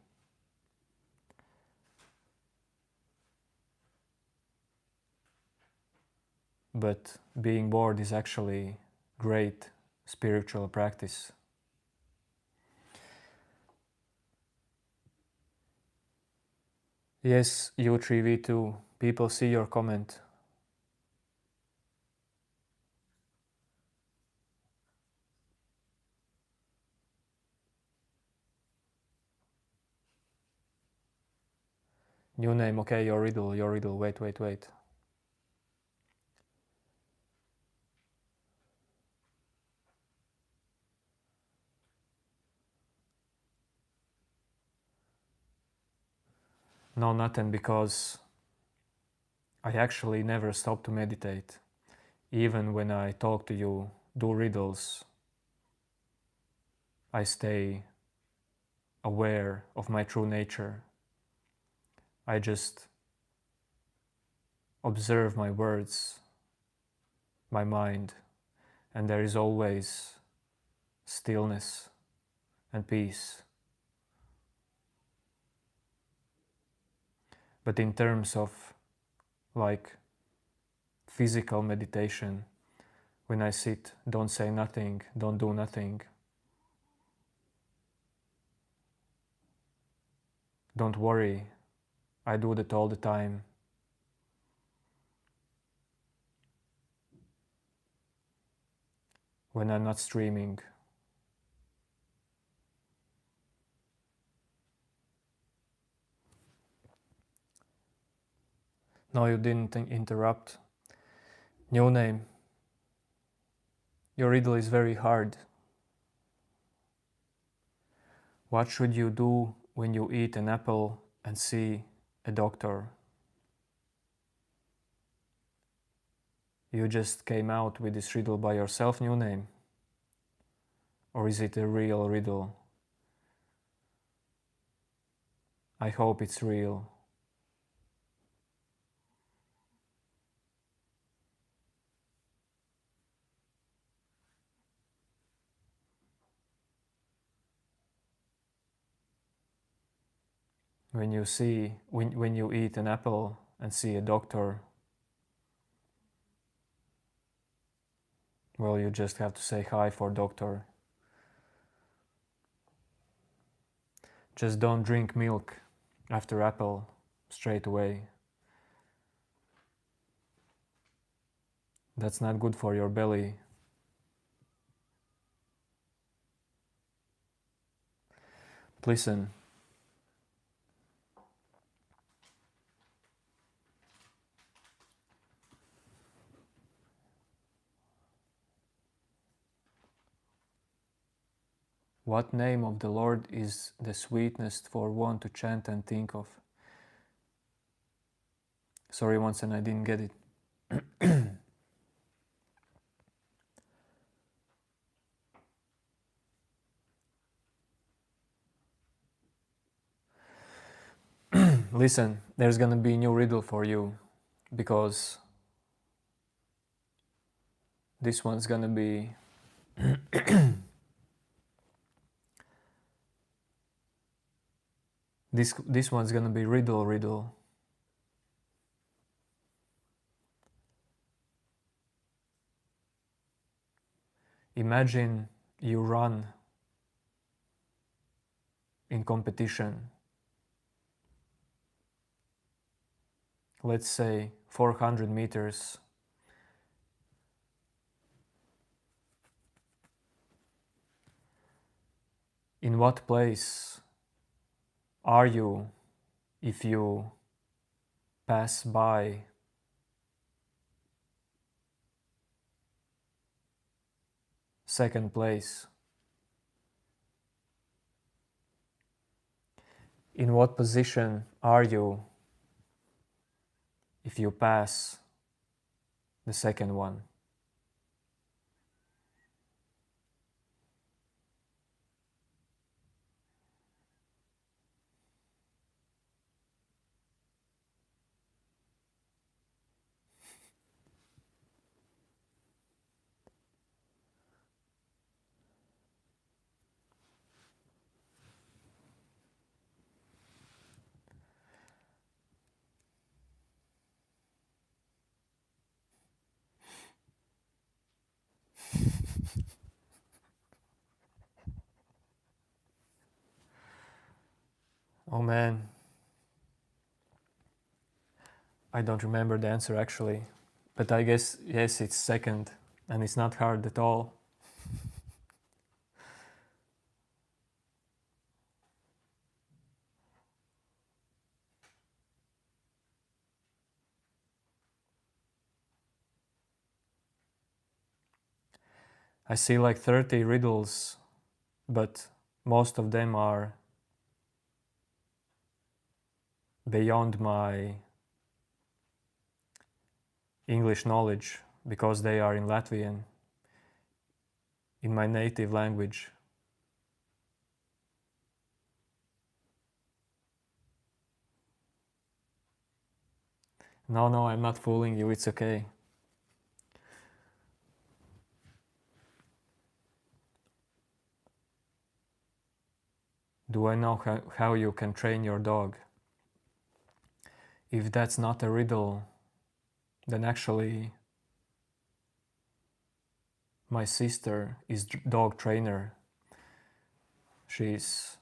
But being bored is actually great spiritual practice. Yes, U3V2, people see your comment. New name, okay, your riddle, wait. No, nothing, because I actually never stop to meditate. Even when I talk to you, do riddles, I stay aware of my true nature. I just observe my words, my mind, and there is always stillness and peace. But in terms of like physical meditation, when I sit, don't say nothing, don't do nothing, don't worry, I do that all the time. When I'm not streaming. No, you didn't interrupt. New name. Your riddle is very hard. What should you do when you eat an apple and see a doctor? You just came out with this riddle by yourself, new name? Or is it a real riddle? I hope it's real. When you eat an apple and see a doctor, well, you just have to say hi for doctor. Just don't drink milk after apple straight away. That's not good for your belly. Listen. What name of the Lord is the sweetest for one to chant and think of? Sorry, once and I didn't get it. Listen, there's gonna be a new riddle for you, because this one's gonna be this one's gonna be riddle. Imagine you run in competition, let's say 400 meters. In what place are you if you pass by second place? In what position are you if you pass the second one? Oh man, I don't remember the answer actually, but I guess yes, it's second, and it's not hard at all. I see like 30 riddles, but most of them are beyond my English knowledge, because they are in Latvian, in my native language. No, I'm not fooling you, it's okay. Do I know how you can train your dog? If that's not a riddle, then actually my sister is dog trainer. She's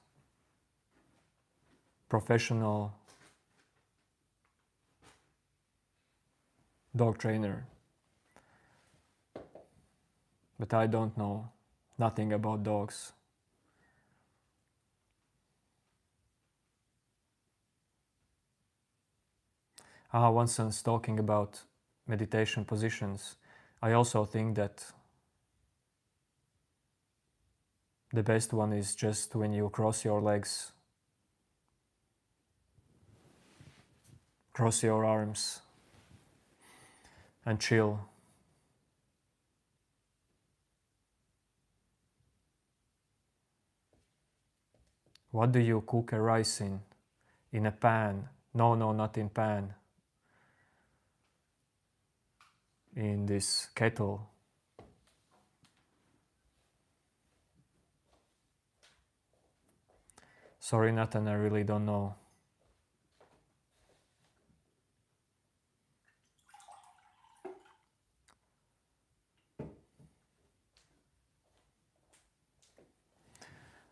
professional dog trainer. But I don't know nothing about dogs. Once I was talking about meditation positions, I also think that the best one is just when you cross your legs, cross your arms, and chill. What do you cook a rice in? In a pan? No, not in pan. In this kettle. Sorry, Nathan, I really don't know.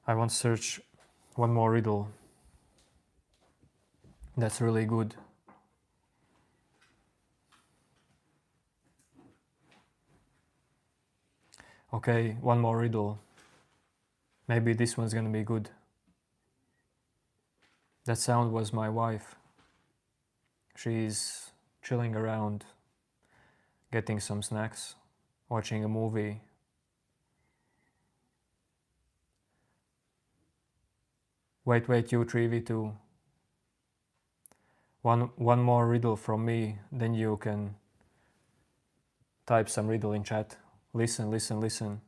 I want to search one more riddle. That's really good. Okay, one more riddle. Maybe this one's gonna be good. That sound was my wife. She's chilling around, getting some snacks, watching a movie. Wait, you 3v2. One more riddle from me, then you can type some riddle in chat. Listen.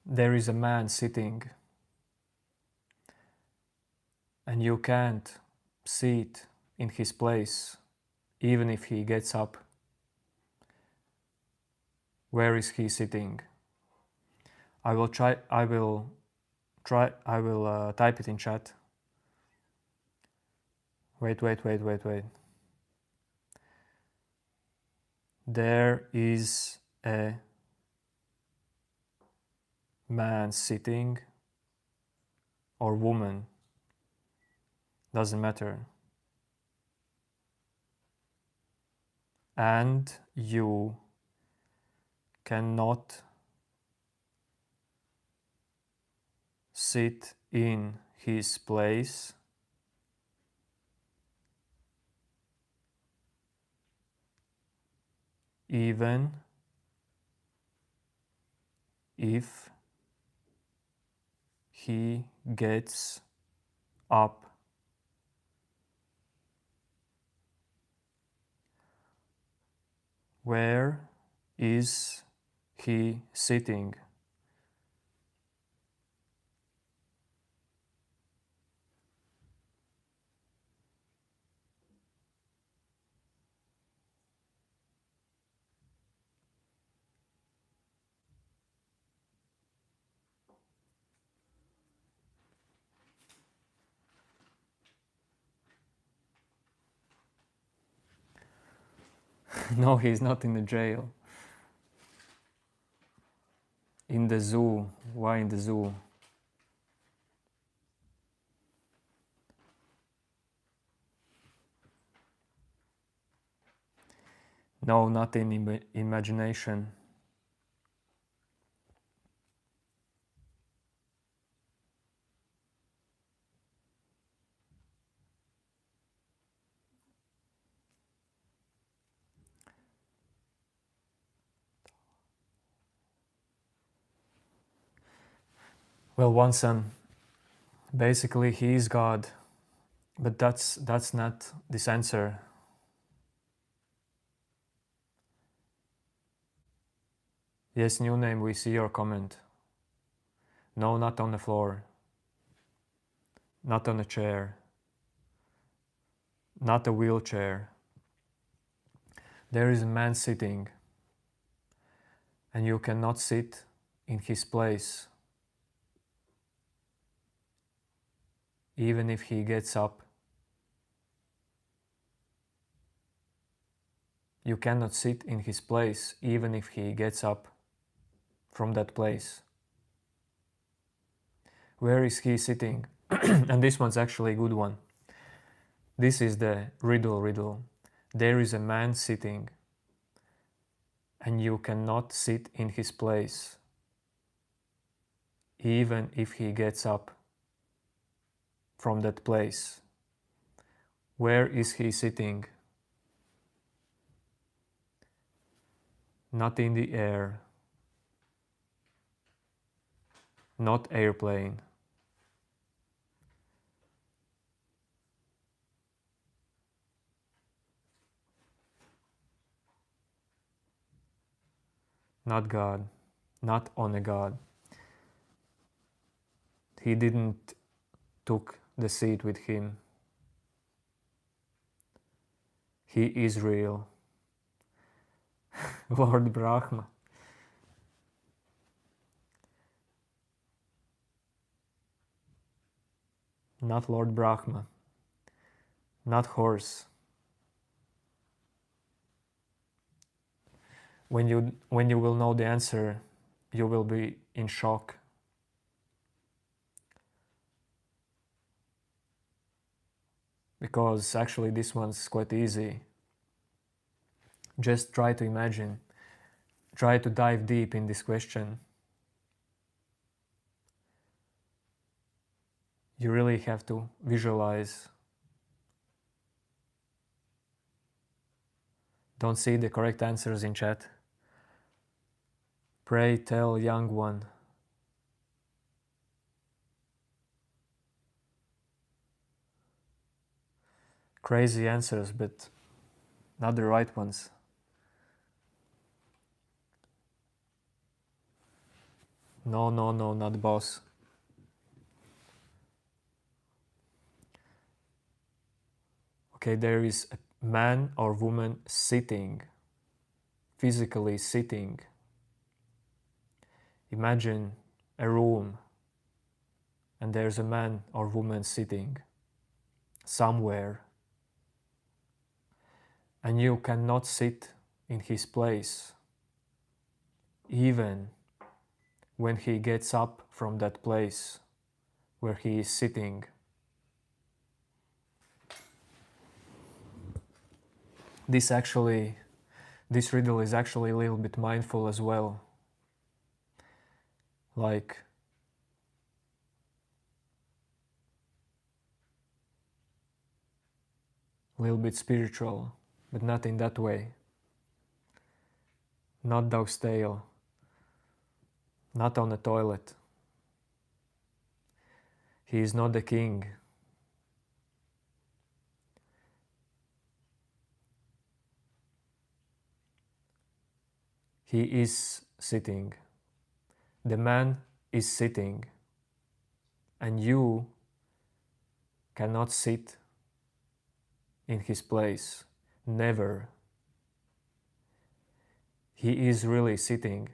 There is a man sitting, and you can't sit in his place, even if he gets up. Where is he sitting? I will type it in chat. Wait. There is a man sitting, or woman, doesn't matter. And you cannot sit in his place even if he gets up. Where is he sitting? No, he's not in the jail. In the zoo. Why in the zoo? No, not in imagination. Well, one son. Basically, he is God, but that's not this answer. Yes, new name, we see your comment. No, not on the floor. Not on a chair. Not a wheelchair. There is a man sitting, and you cannot sit in his place, even if he gets up. You cannot sit in his place, even if he gets up from that place. Where is he sitting? And this one's actually a good one. This is the riddle. There is a man sitting, and you cannot sit in his place, even if he gets up from that place. Where is he sitting? Not in the air, not airplane. Not God, not on a God. He didn't took the seat with him. He is real. Lord Brahma. Not Lord Brahma. Not horse. When you will know the answer, you will be in shock. Because actually this one's quite easy. Just try to imagine. Try to dive deep in this question. You really have to visualize. Don't see the correct answers in chat. Pray tell, young one. Crazy answers, but not the right ones. No, not boss. Okay, there is a man or woman sitting, physically sitting. Imagine a room and there's a man or woman sitting somewhere, and you cannot sit in his place, even when he gets up from that place where he is sitting. This riddle is actually a little bit mindful as well. Like, a little bit spiritual, but not in that way. Not dog's tail. Not on a toilet. He is not the king. He is sitting. The man is sitting. And you cannot sit in his place. Never. He is really sitting.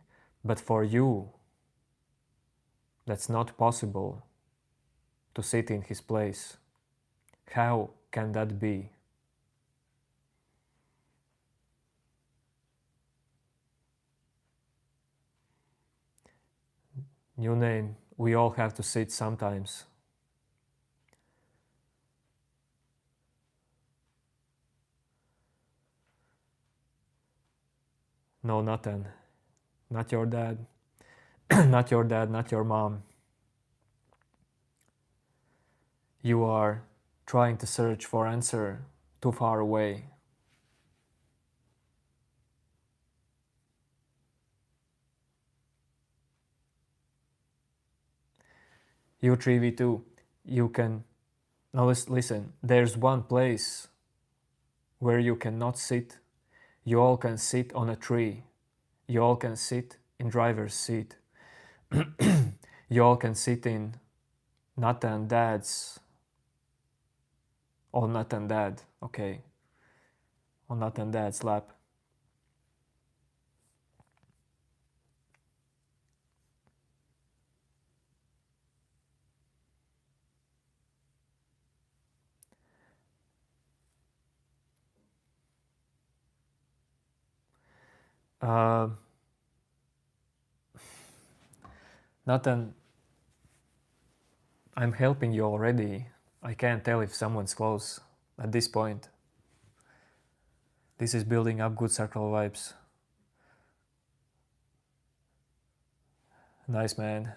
But for you, that's not possible to sit in his place. How can that be? New name, we all have to sit sometimes. No, Nathan. Not your dad. Not your dad, not your mom. You are trying to search for answer too far away. You 3v2, you can... Now listen, there's one place where you cannot sit. You all can sit on a tree. You all can sit in driver's seat. You all can sit in Nathan dad's... or Nathan dad, okay. On Nathan dad's lap. Nathan, I'm helping you already. I can't tell if someone's close at this point. This is building up good sacral vibes. Nice, man.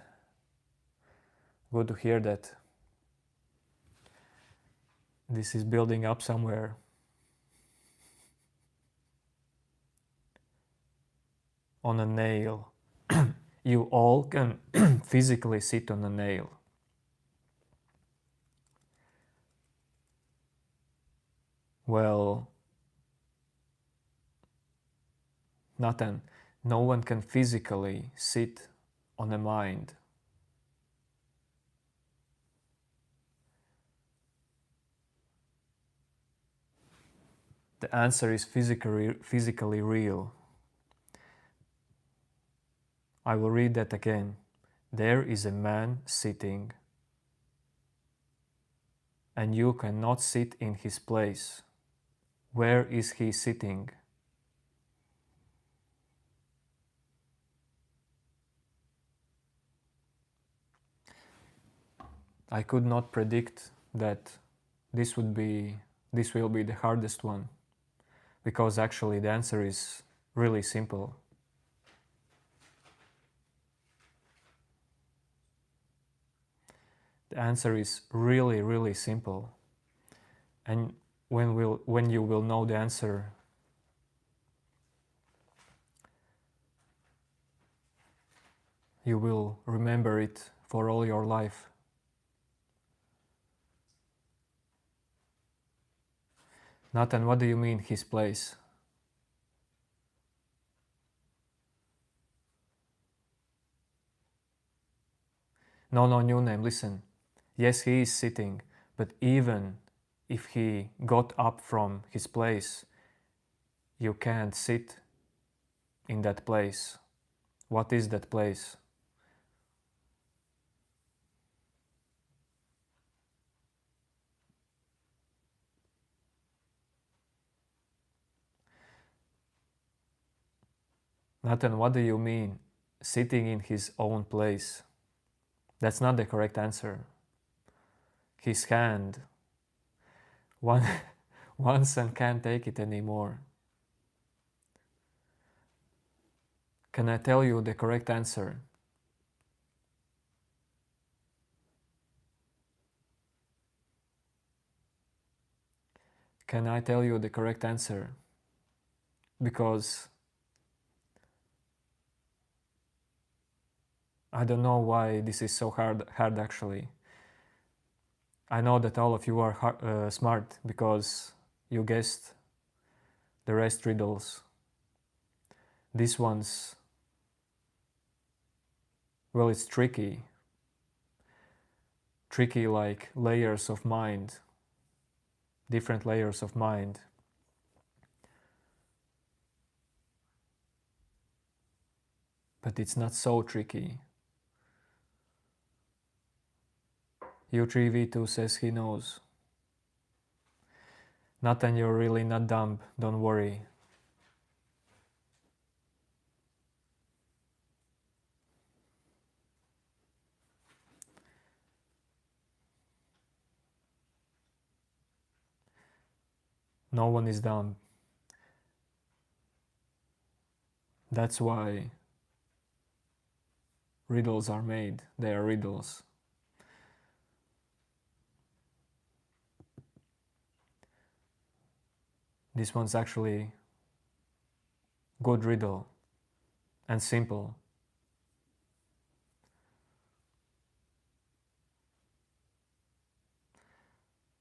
Good to hear that this is building up somewhere. On a nail. You all can physically sit on a nail. Well, Nathan, no one can physically sit on a mind. The answer is physically real. I will read that again. There is a man sitting, and you cannot sit in his place. Where is he sitting? I could not predict that this will be the hardest one, because actually the answer is really simple. The answer is really, really simple. And when you will know the answer, you will remember it for all your life. Nathan, what do you mean his place? No, new name, listen. Yes, he is sitting, but even if he got up from his place, you can't sit in that place. What is that place? Nathan, what do you mean sitting in his own place? That's not the correct answer. His hand. Once and can't take it anymore. Can I tell you the correct answer? Can I tell you the correct answer? Because I don't know why this is so hard actually. I know that all of you are smart because you guessed the rest riddles. This one's, well, it's tricky. Tricky like layers of mind, different layers of mind. But it's not so tricky. U3V2 says he knows. Nathan, you're really not dumb, don't worry. No one is dumb. That's why riddles are made. They are riddles. This one's actually good riddle and simple.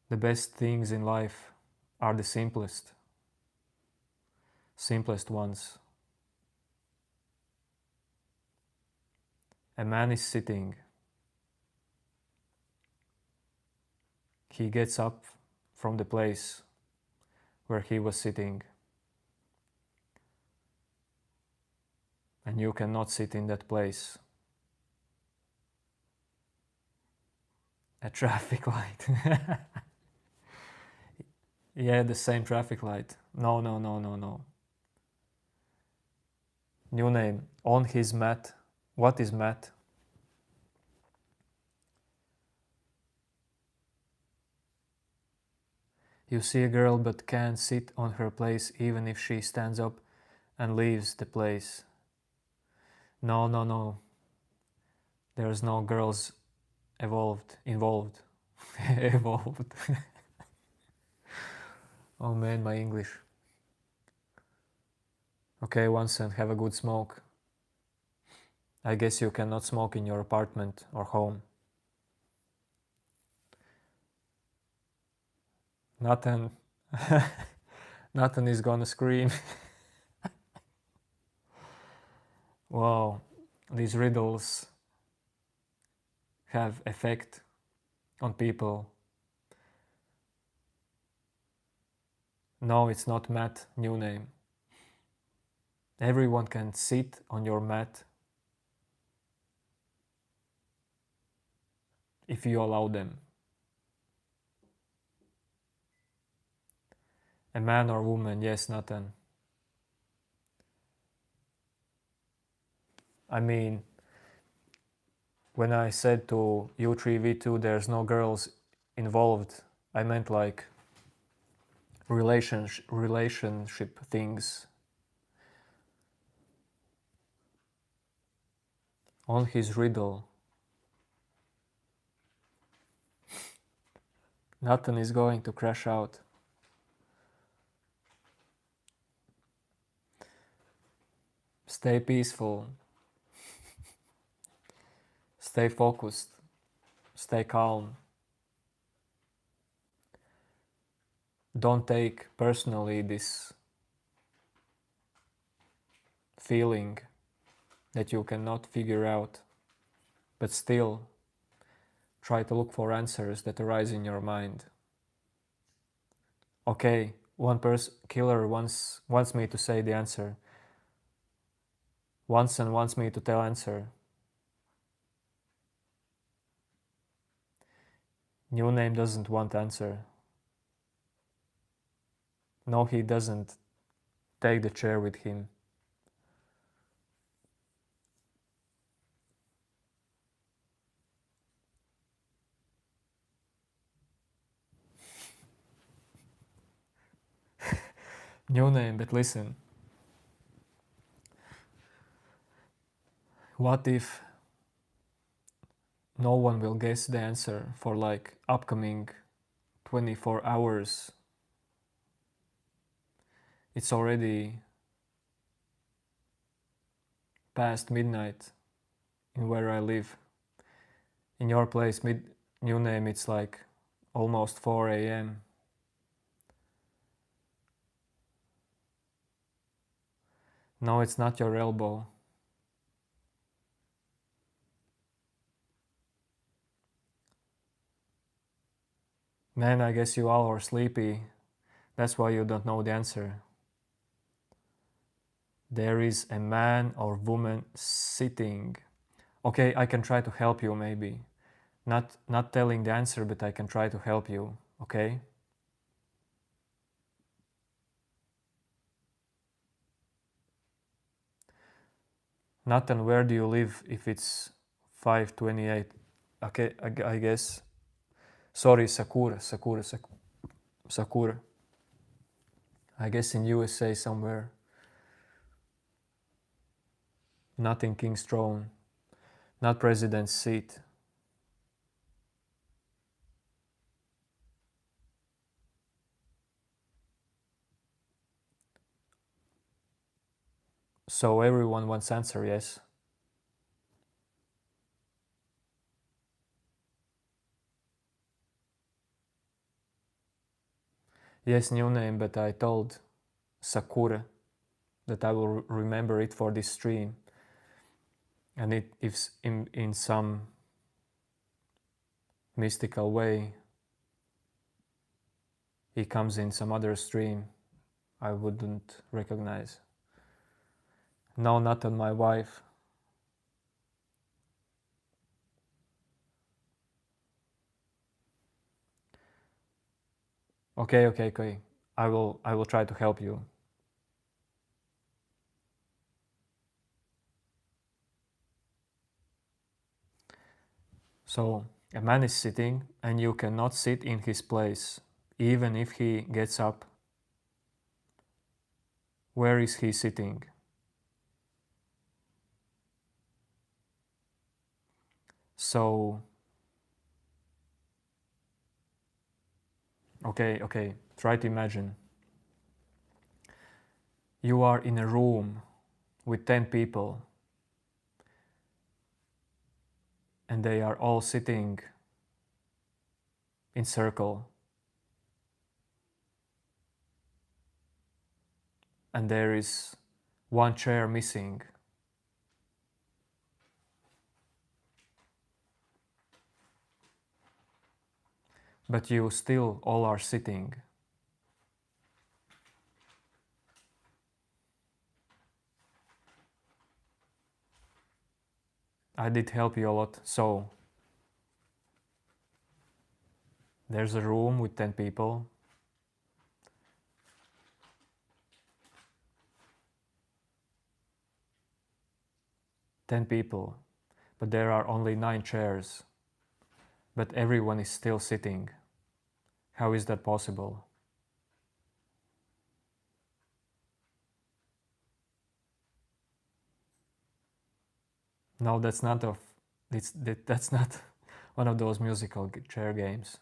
The best things in life are the simplest ones. A man is sitting. He gets up from the place where he was sitting. And you cannot sit in that place. A traffic light. Yeah, the same traffic light. No. New name. On his mat. What is mat? You see a girl but can't sit on her place even if she stands up and leaves the place. No. There's no girls involved. Evolved. Oh man, my English. Okay, once and have a good smoke. I guess you cannot smoke in your apartment or home. Nathan, Nathan is gonna scream. Wow, these riddles have effect on people. No, it's not mat, new name. Everyone can sit on your mat if you allow them. A man or woman, yes, Nathan. I mean, when I said to U3V2 there's no girls involved, I meant like relationship things. On his riddle, Nathan is going to crash out. Stay peaceful. Stay focused. Stay calm. Don't take personally this feeling that you cannot figure out, but still try to look for answers that arise in your mind. Okay, one killer wants me to say the answer. Wants me to tell answer. New name doesn't want answer. No, he doesn't. Take the chair with him. New name, but listen. What if no one will guess the answer for like upcoming 24 hours? It's already past midnight in where I live. In your place, new name, it's like almost 4 a.m. No, it's not your elbow. Man, I guess you all are sleepy. That's why you don't know the answer. There is a man or woman sitting. Okay, I can try to help you maybe. Not telling the answer, but I can try to help you, okay? Nathan, where do you live if it's 5:28? Okay, I guess. Sorry, Sakura. I guess in USA somewhere. Not in King's Throne. Not President's seat. So everyone wants answer, yes? Yes, new name, but I told Sakura that I will remember it for this stream. And if in some mystical way he comes in some other stream, I wouldn't recognize. No, not on my wife. Okay. I will try to help you. So a man is sitting and you cannot sit in his place, even if he gets up. Where is he sitting? So, okay, try to imagine. You are in a room with 10 people and they are all sitting in circle, and there is one chair missing. But you still all are sitting. I did help you a lot. So, there's a room with 10 people. But there are only 9 chairs. But everyone is still sitting. How is that possible? No, that's not one of those musical chair games.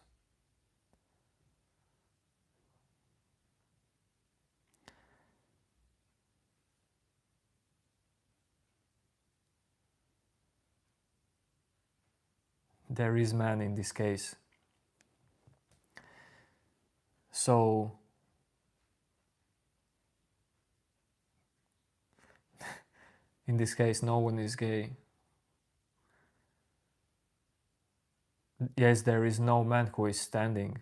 There is man in this case. So, in this case, no one is gay. Yes, there is no man who is standing.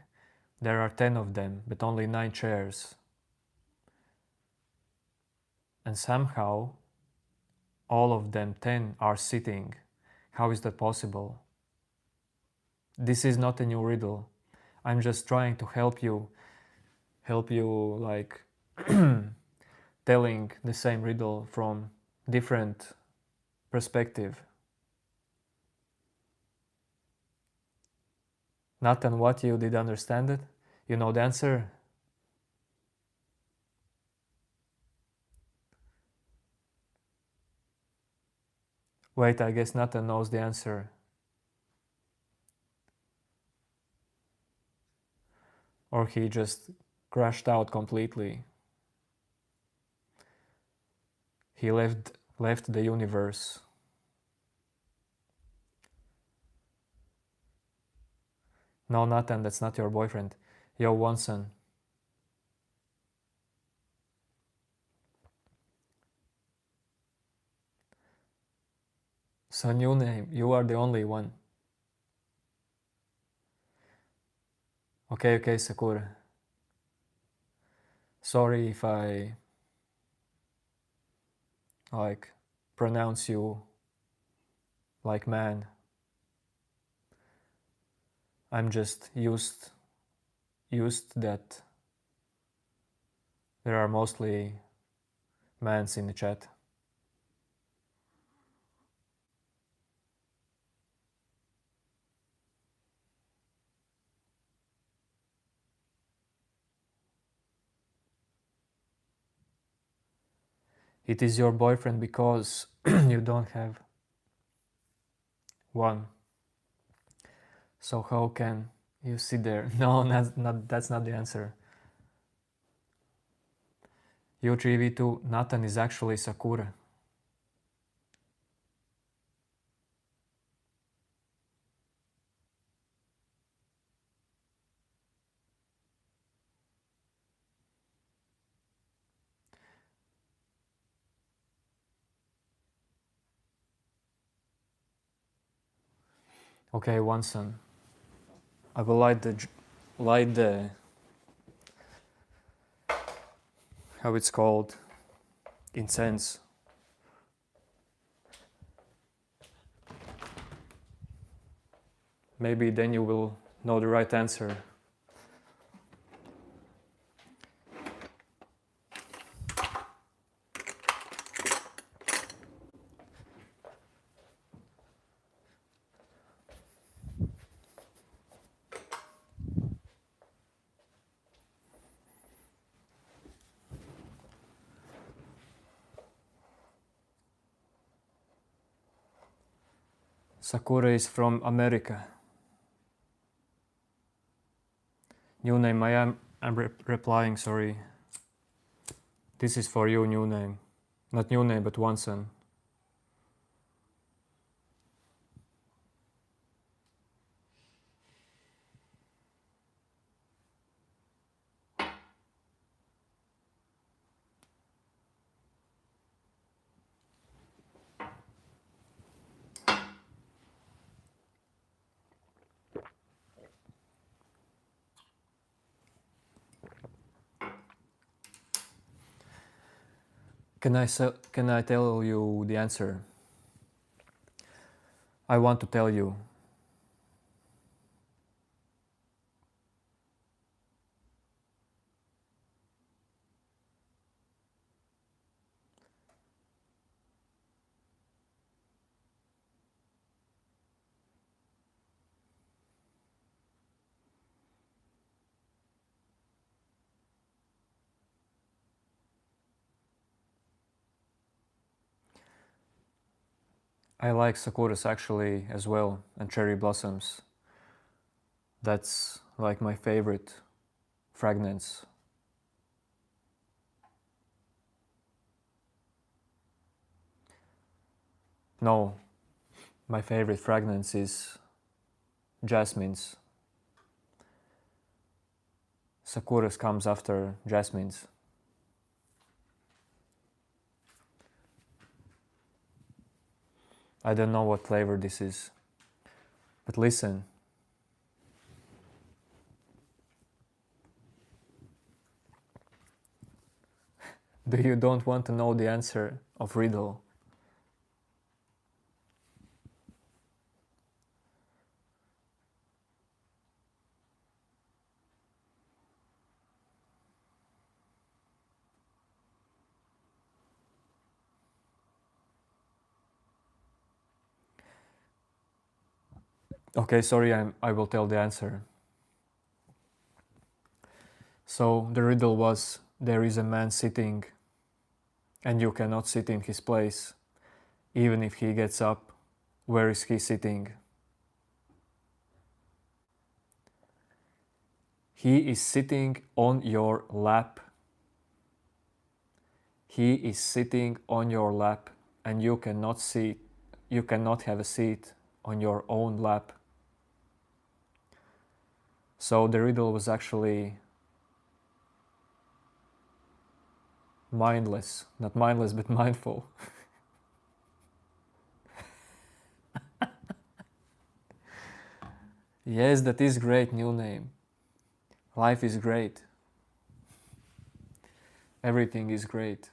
There are 10 of them, but only 9 chairs. And somehow, all of them 10 are sitting. How is that possible? This is not a new riddle. I'm just trying to help you like telling the same riddle from different perspective. Nathan, what, you did understand it? You know the answer? Wait, I guess Nathan knows the answer. Or he just crashed out completely. He left the universe. No, Nathan, that's not your boyfriend. Yo, Watson. So new name, you are the only one. Okay, Sakura. Sorry if I like pronounce you like man. I'm just used that there are mostly mans in the chat. It is your boyfriend because you don't have one. So how can you sit there? No, that's not the answer. U3V2, Nathan is actually Sakura. Okay, Watson. I will light the how it's called, incense. Maybe then you will know the right answer. Sakura is from America. New name, I'm replying, sorry. This is for you, new name. Not new name, but Wanson. Can I tell you the answer? I want to tell you. I like sakuras actually as well, and cherry blossoms. That's like my favorite fragrance. No, my favorite fragrance is jasmines. Sakuras comes after jasmines. I don't know what flavor this is, but listen. Do you don't want to know the answer of riddle? Okay, sorry, I will tell the answer. So the riddle was, there is a man sitting and you cannot sit in his place. Even if he gets up, where is he sitting? He is sitting on your lap. He is sitting on your lap and you cannot have a seat on your own lap. So the riddle was actually mindless, not mindless, but mindful. Yes, that is great new name. Life is great. Everything is great.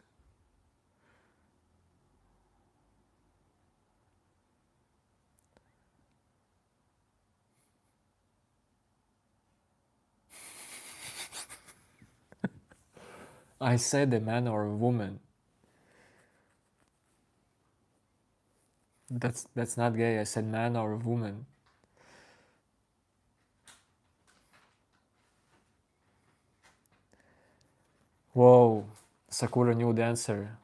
I said a man or a woman. That's not gay. I said man or a woman. Whoa, Sakura knew the answer.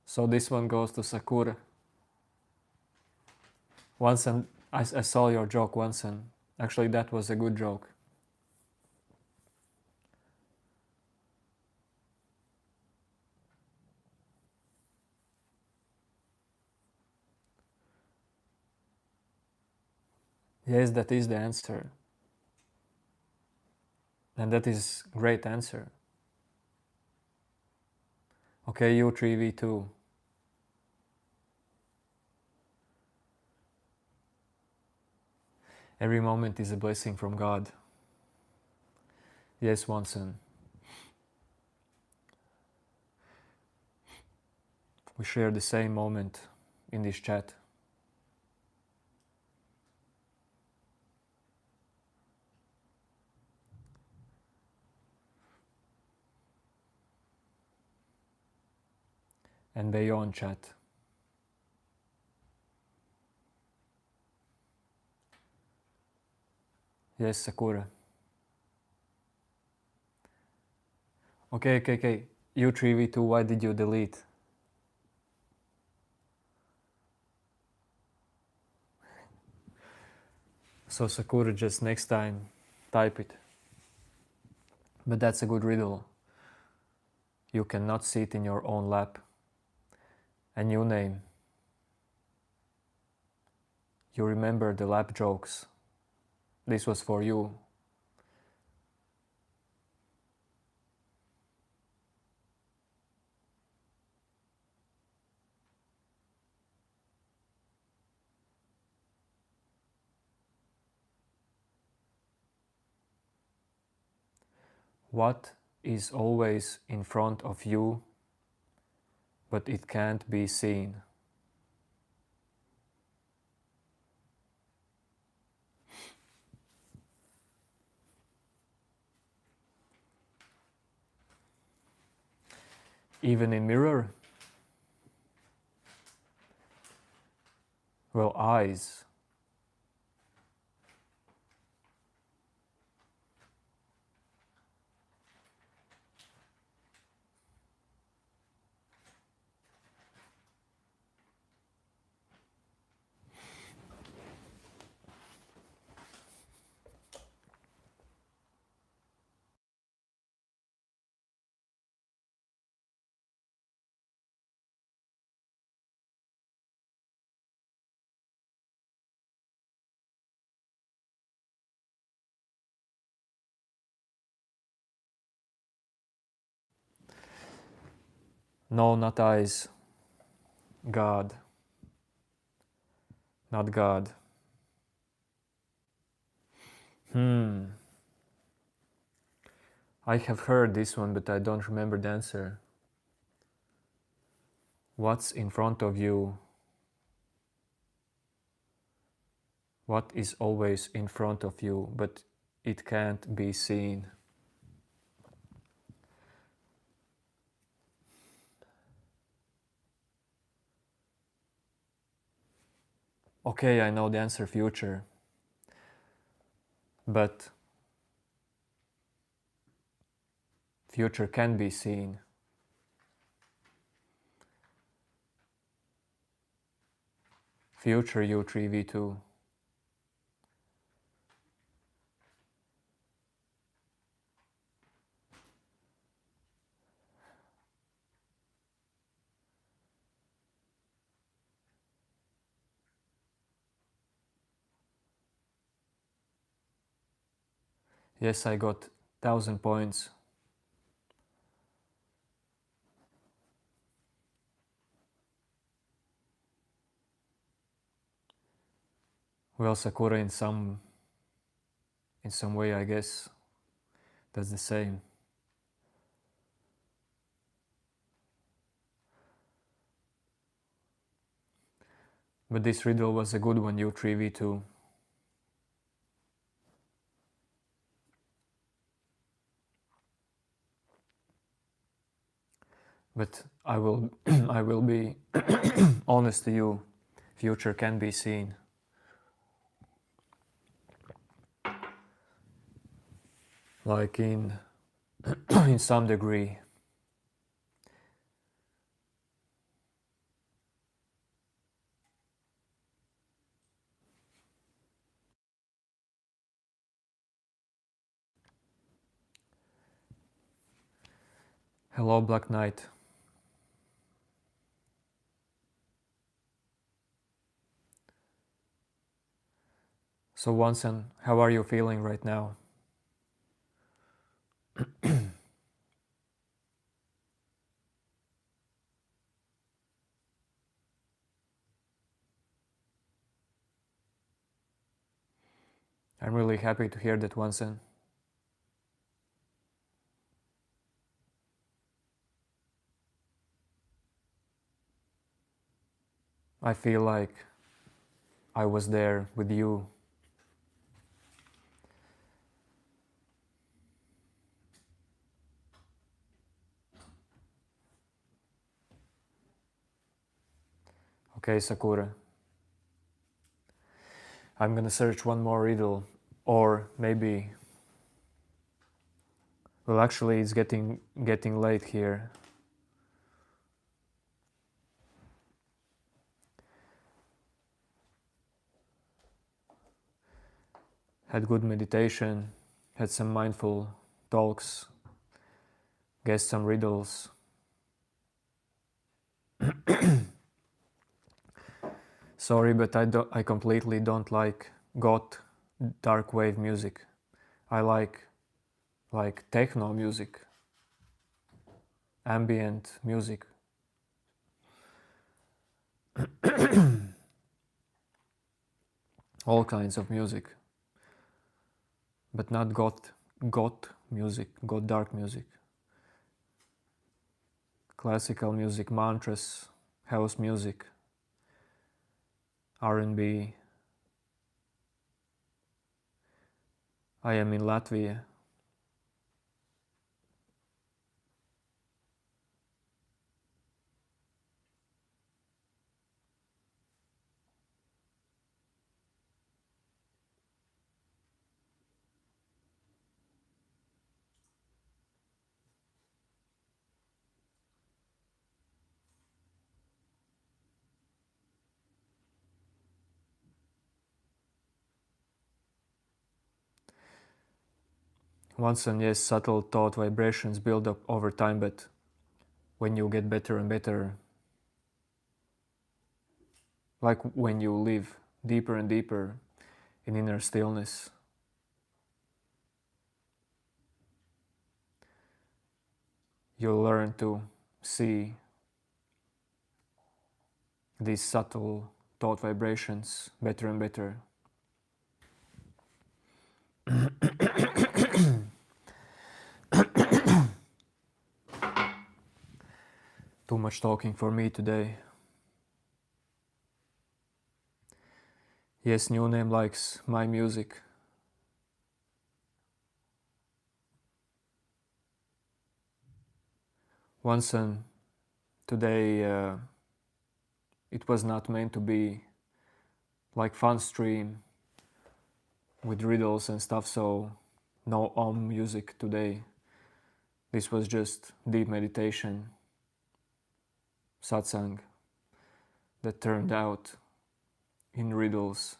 So this one goes to Sakura. Once and I saw your joke once and actually that was a good joke. Yes, that is the answer. And that is great answer. Okay, you 3v2. Every moment is a blessing from God. Yes, Watson. We share the same moment in this chat. And beyond chat. Yes, Sakura. Okay. U3V2, why did you delete? So Sakura, just next time, type it. But that's a good riddle. You cannot sit in your own lap. A new name. You remember the lap jokes. This was for you. What is always in front of you, but it can't be seen? Even in mirror? Well, eyes. No, not eyes. God. Not God. I have heard this one, but I don't remember the answer. What's in front of you? What is always in front of you, but it can't be seen? Okay, I know the answer, future. But future can be seen. Future U3V2. Yes, I got 1000 points. Well, Sakura, in some way, I guess that's the same. But this riddle was a good one, U3V2. But I will I will be honest to you. Future can be seen. Like in in some degree. Hello, Black Knight. So Wansen, how are you feeling right now? I'm really happy to hear that, Wansen. I feel like I was there with you. Okay, Sakura. I'm gonna search one more riddle, or maybe... Well, actually, it's getting late here. had good meditation, had some mindful talks, guessed some riddles. Sorry, but I completely don't like goth dark wave music. I like techno music, ambient music. All kinds of music, but not goth music, goth dark music. Classical music, mantras, house music, R&B. I am in Latvia. Once and yes, subtle thought vibrations build up over time, but when you get better and better, like when you live deeper and deeper in inner stillness, you'll learn to see these subtle thought vibrations better and better. Too much talking for me today. Yes, new name likes my music. Once and today it was not meant to be like fun stream with riddles and stuff, so no music today. This was just deep meditation, satsang, that turned out in riddles.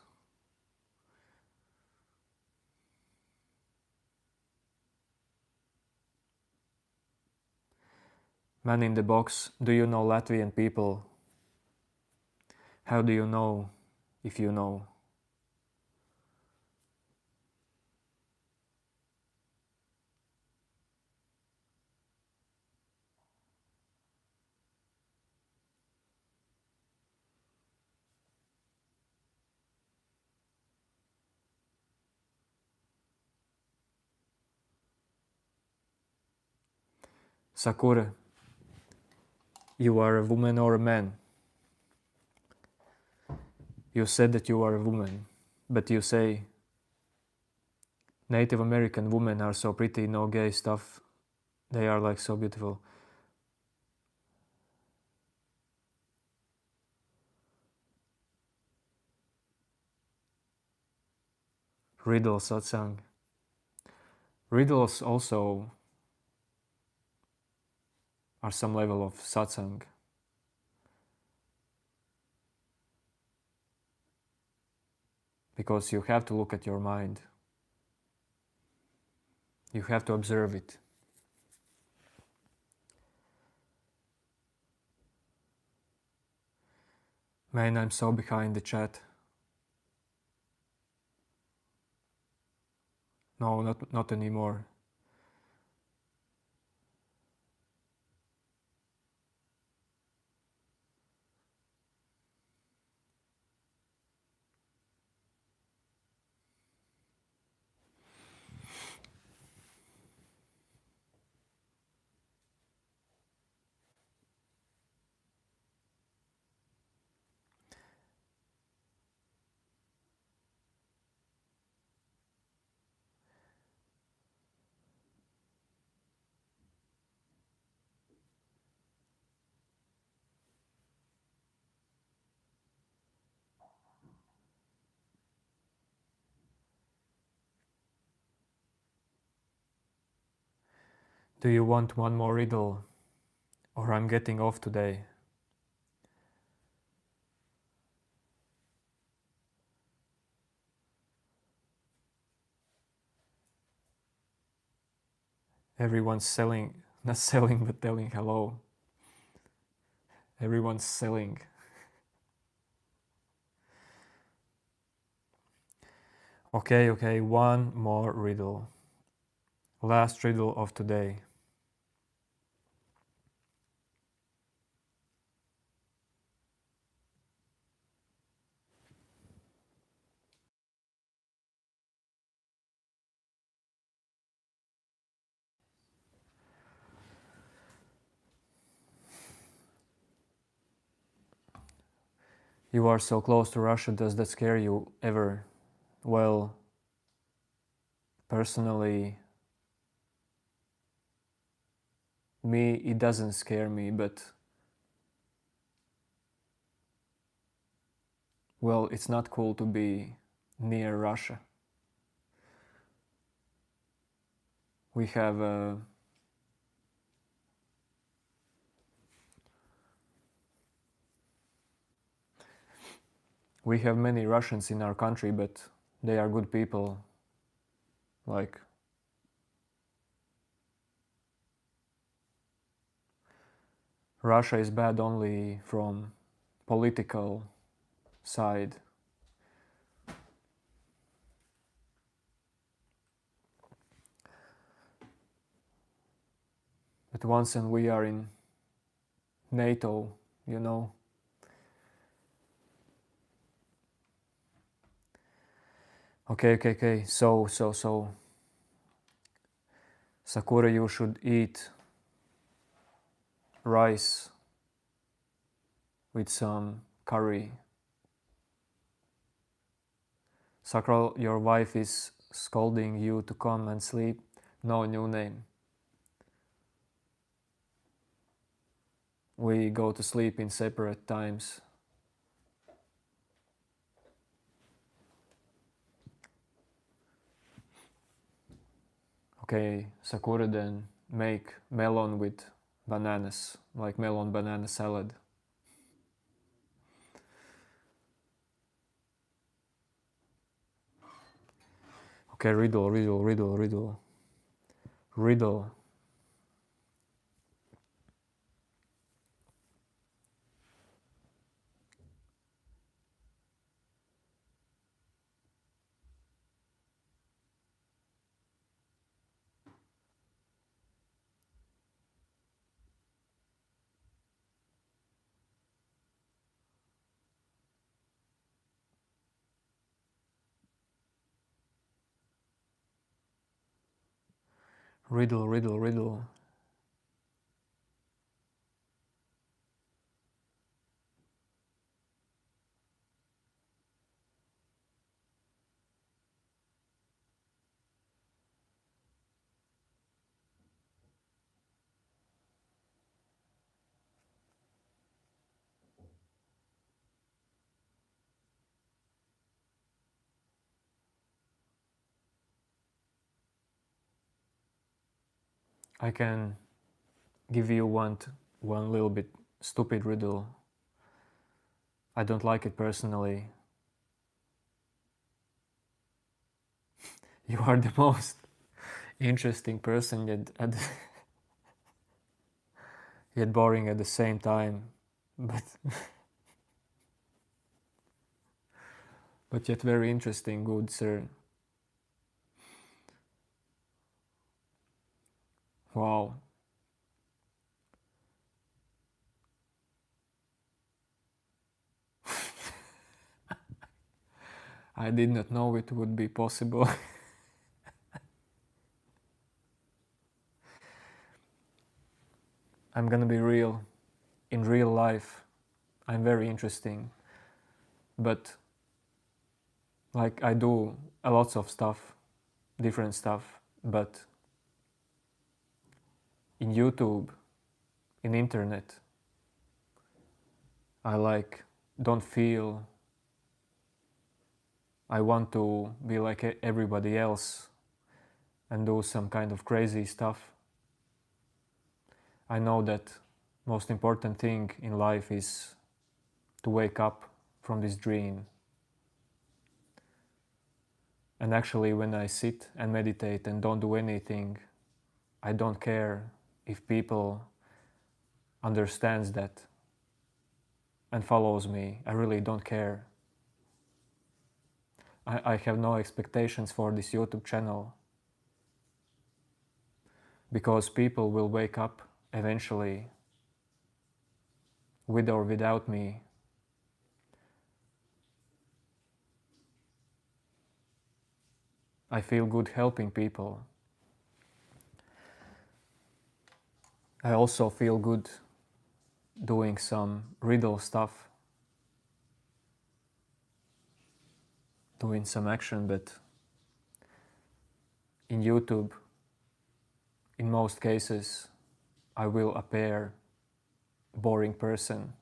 Man in the box, do you know Latvian people? How do you know if you know? Sakura, you are a woman or a man? You said that you are a woman, but you say Native American women are so pretty, no gay stuff. They are like so beautiful. Riddles, satsang. Riddles also are some level of satsang. Because you have to look at your mind. You have to observe it. Man, I'm so behind the chat. No, not anymore. Do you want one more riddle? Or I'm getting off today? Everyone's selling, not selling, but telling hello. Everyone's selling. Okay, one more riddle. Last riddle of today. You are so close to Russia, does that scare you ever? Well, personally, me, it doesn't scare me, but well, it's not cool to be near Russia. We have many Russians in our country, but they are good people. Like, Russia is bad only from political side. But once and we are in NATO, you know. Okay. So, Sakura, you should eat rice with some curry. Sacral, your wife is scolding you to come and sleep. No new name. We go to sleep in separate times. Okay, Sakura, then make melon with bananas, like melon banana salad. Okay, riddle. Riddle. I can give you one little bit stupid riddle. I don't like it personally. You are the most interesting person yet boring at the same time, but yet very interesting, good sir. Wow. I did not know it would be possible. I'm gonna be real. In real life, I'm very interesting. But like I do a lots of stuff, different stuff, but in YouTube, in internet, I like don't feel I want to be like everybody else and do some kind of crazy stuff. I know that most important thing in life is to wake up from this dream. And actually when I sit and meditate and don't do anything, I don't care if people understands that and follows me. I really don't care. I have no expectations for this YouTube channel, because people will wake up eventually, with or without me. I feel good helping people. I also feel good doing some riddle stuff, doing some action, but in YouTube, in most cases, I will appear a boring person,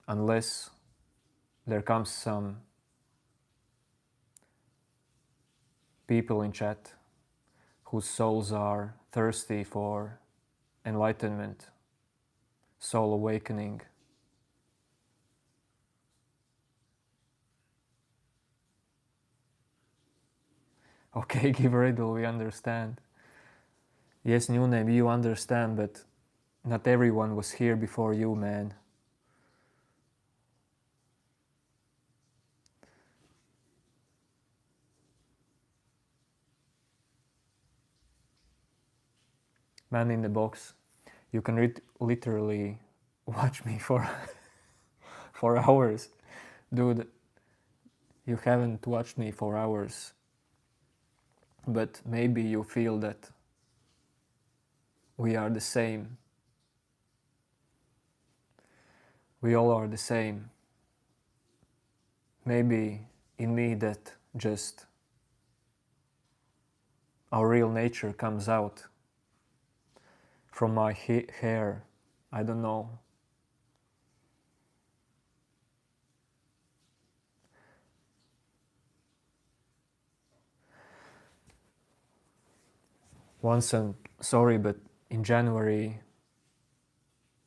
unless there comes some people in chat whose souls are thirsty for enlightenment, soul awakening. Okay, give a riddle, we understand. Yes, new name, you understand, but not everyone was here before you, man. Man in the box, you can literally watch me for for hours. Dude, you haven't watched me for hours, but maybe you feel that we are the same. We all are the same. Maybe in me that just our real nature comes out from my hair. I don't know. Once, and sorry, but in January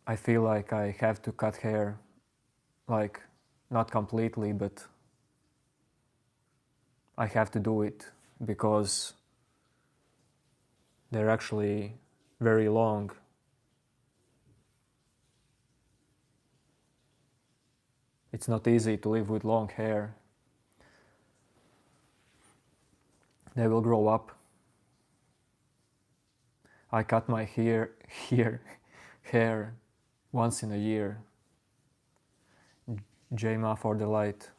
I feel like I have to cut hair, like not completely, but I have to do it because they're actually very long. It's not easy to live with long hair. They will grow up. I cut my hair once in a year. Jema for the light.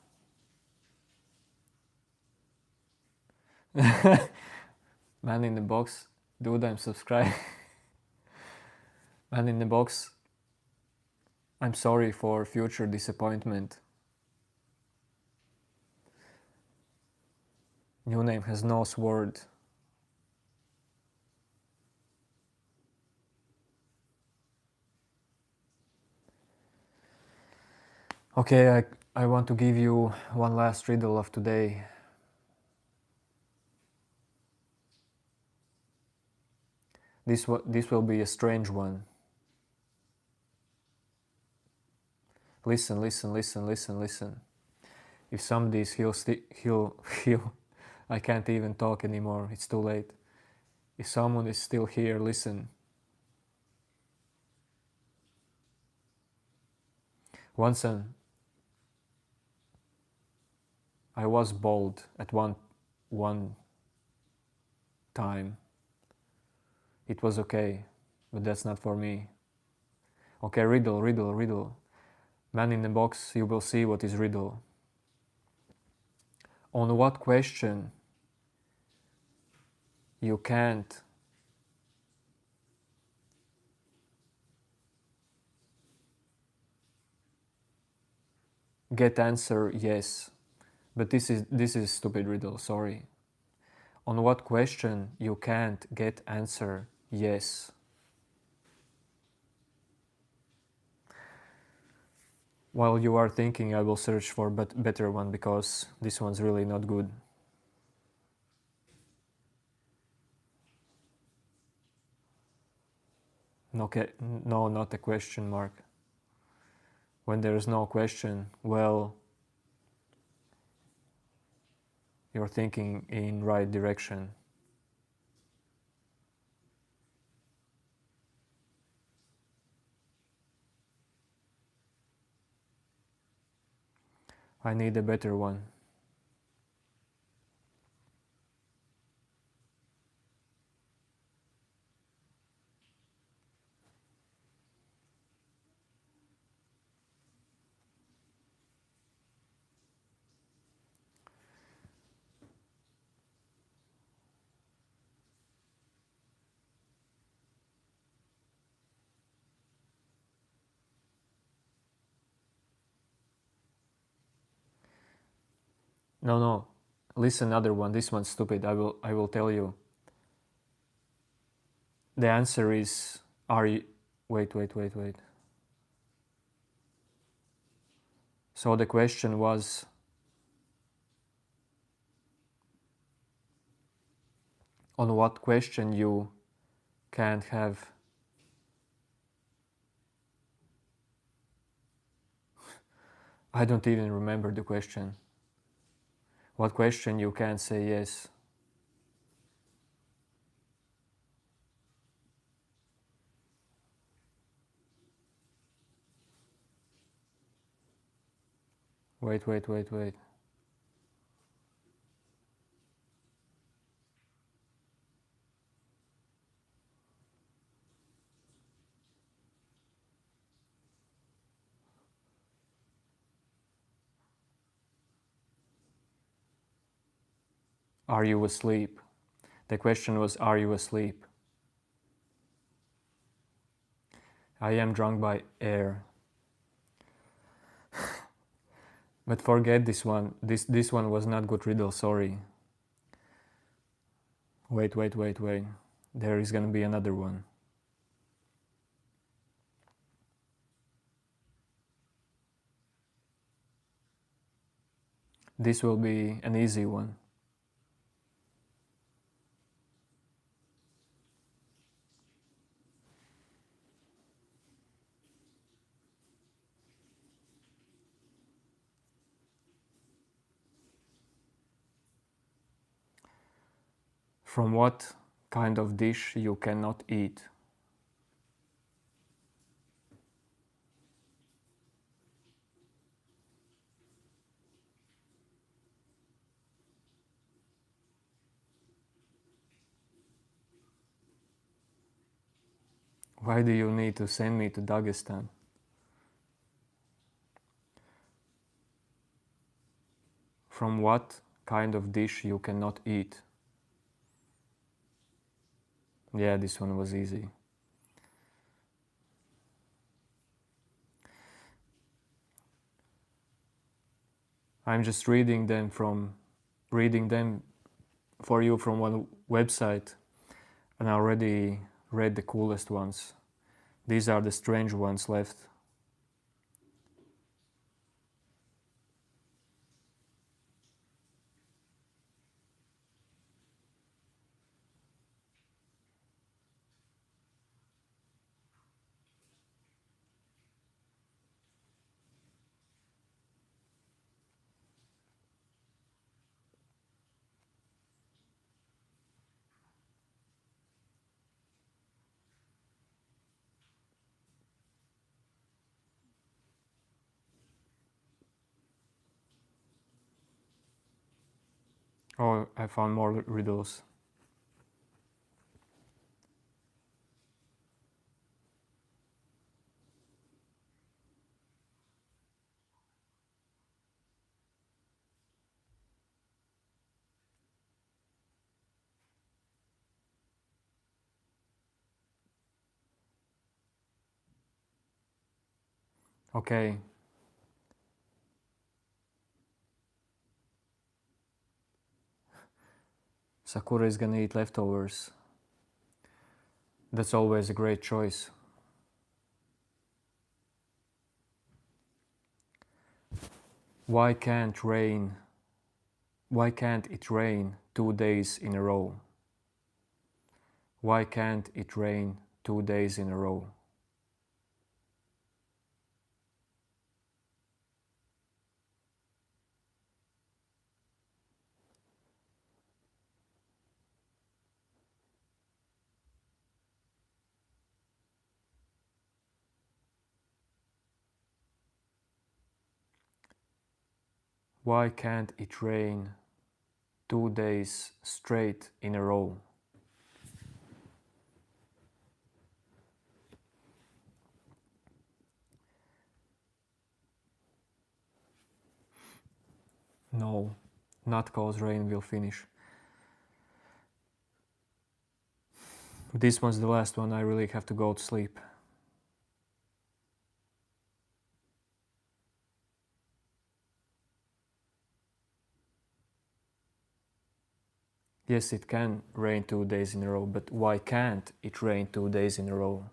Man in the box, dude, I'm subscribed. Man in the box, I'm sorry for future disappointment. New name has no sword. Okay, I want to give you one last riddle of today. This will be a strange one. Listen, listen, listen, listen, listen. If somebody's he'll I can't even talk anymore, it's too late. If someone is still here, listen. Once I was bald at one time. It was okay, but that's not for me. Okay, riddle, riddle, riddle. Man in the box, you will see what is riddle. On what question you can't get answer yes, but this is stupid riddle, sorry. On what question you can't get answer yes. While you are thinking, I will search for better one, because this one's really not good. Okay, no, not a question mark. When there is no question, well, you're thinking in right direction. I need a better one. No. Listen, another one. This one's stupid. I will tell you. The answer is, are you... Wait. So the question was, on what question you can't have... I don't even remember the question. What question you can't say yes? Wait. Are you asleep? The question was, are you asleep? I am drunk by air. But forget this one. This one was not good riddle, sorry. Wait. There is gonna be another one. This will be an easy one. From what kind of dish you cannot eat? Why do you need to send me to Dagestan? From what kind of dish you cannot eat? Yeah, this one was easy. I'm just reading them for you from one website, and I already read the coolest ones. These are the strange ones left. Oh, I found more riddles. Okay. Sakura is gonna eat leftovers. That's always a great choice. Why can't it rain 2 days in a row? Why can't it rain 2 days in a row? Why can't it rain 2 days straight in a row? No, not cause rain will finish. This one's the last one. I really have to go to sleep. Yes, it can rain 2 days in a row, but why can't it rain 2 days in a row?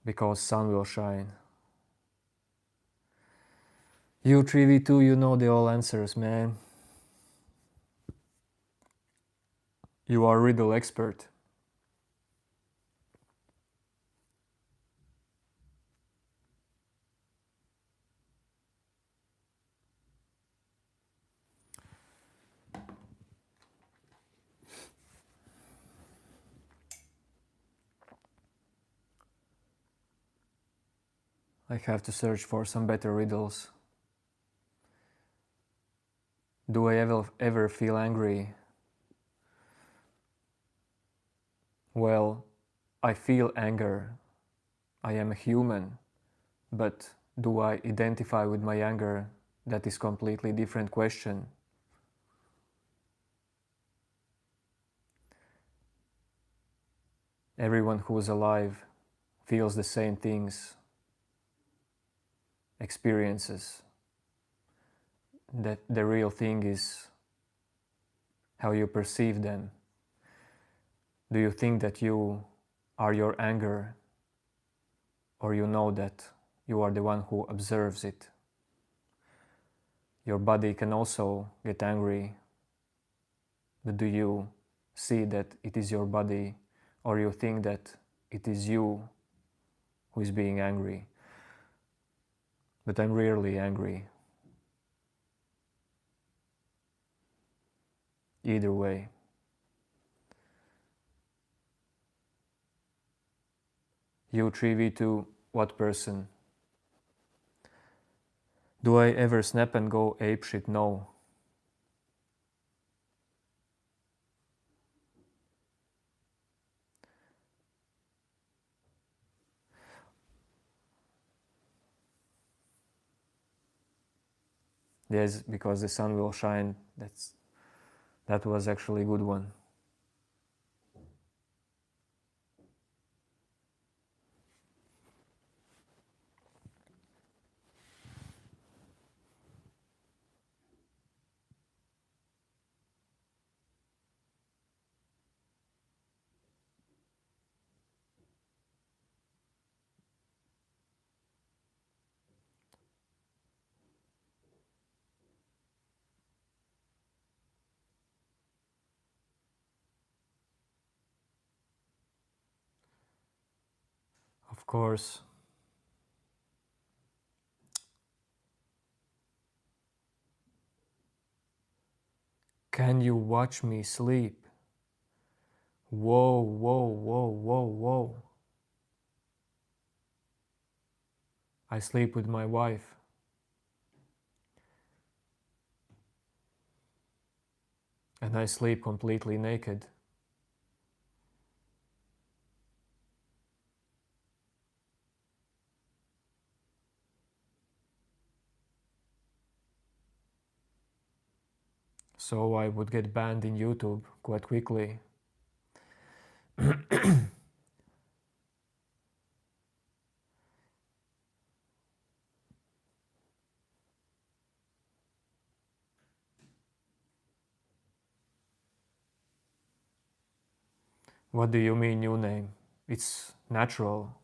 Because sun will shine. You 3v2, you know the all answers, man. You are riddle expert. I have to search for some better riddles. Do I ever feel angry? Well, I feel anger. I am a human. But do I identify with my anger? That is completely different question. Everyone who is alive feels the same things, experiences. That the real thing is how you perceive them. Do you think that you are your anger, or you know that you are the one who observes it? Your body can also get angry, but do you see that it is your body, or you think that it is you who is being angry? But I'm rarely angry. Either way. You 3v2, what person? Do I ever snap and go apeshit? No. Yes, because the sun will shine. That was actually a good one. Of course. Can you watch me sleep? Whoa, whoa, whoa, whoa, whoa. I sleep with my wife. And I sleep completely naked. So I would get banned in YouTube quite quickly. What do you mean new name? It's natural.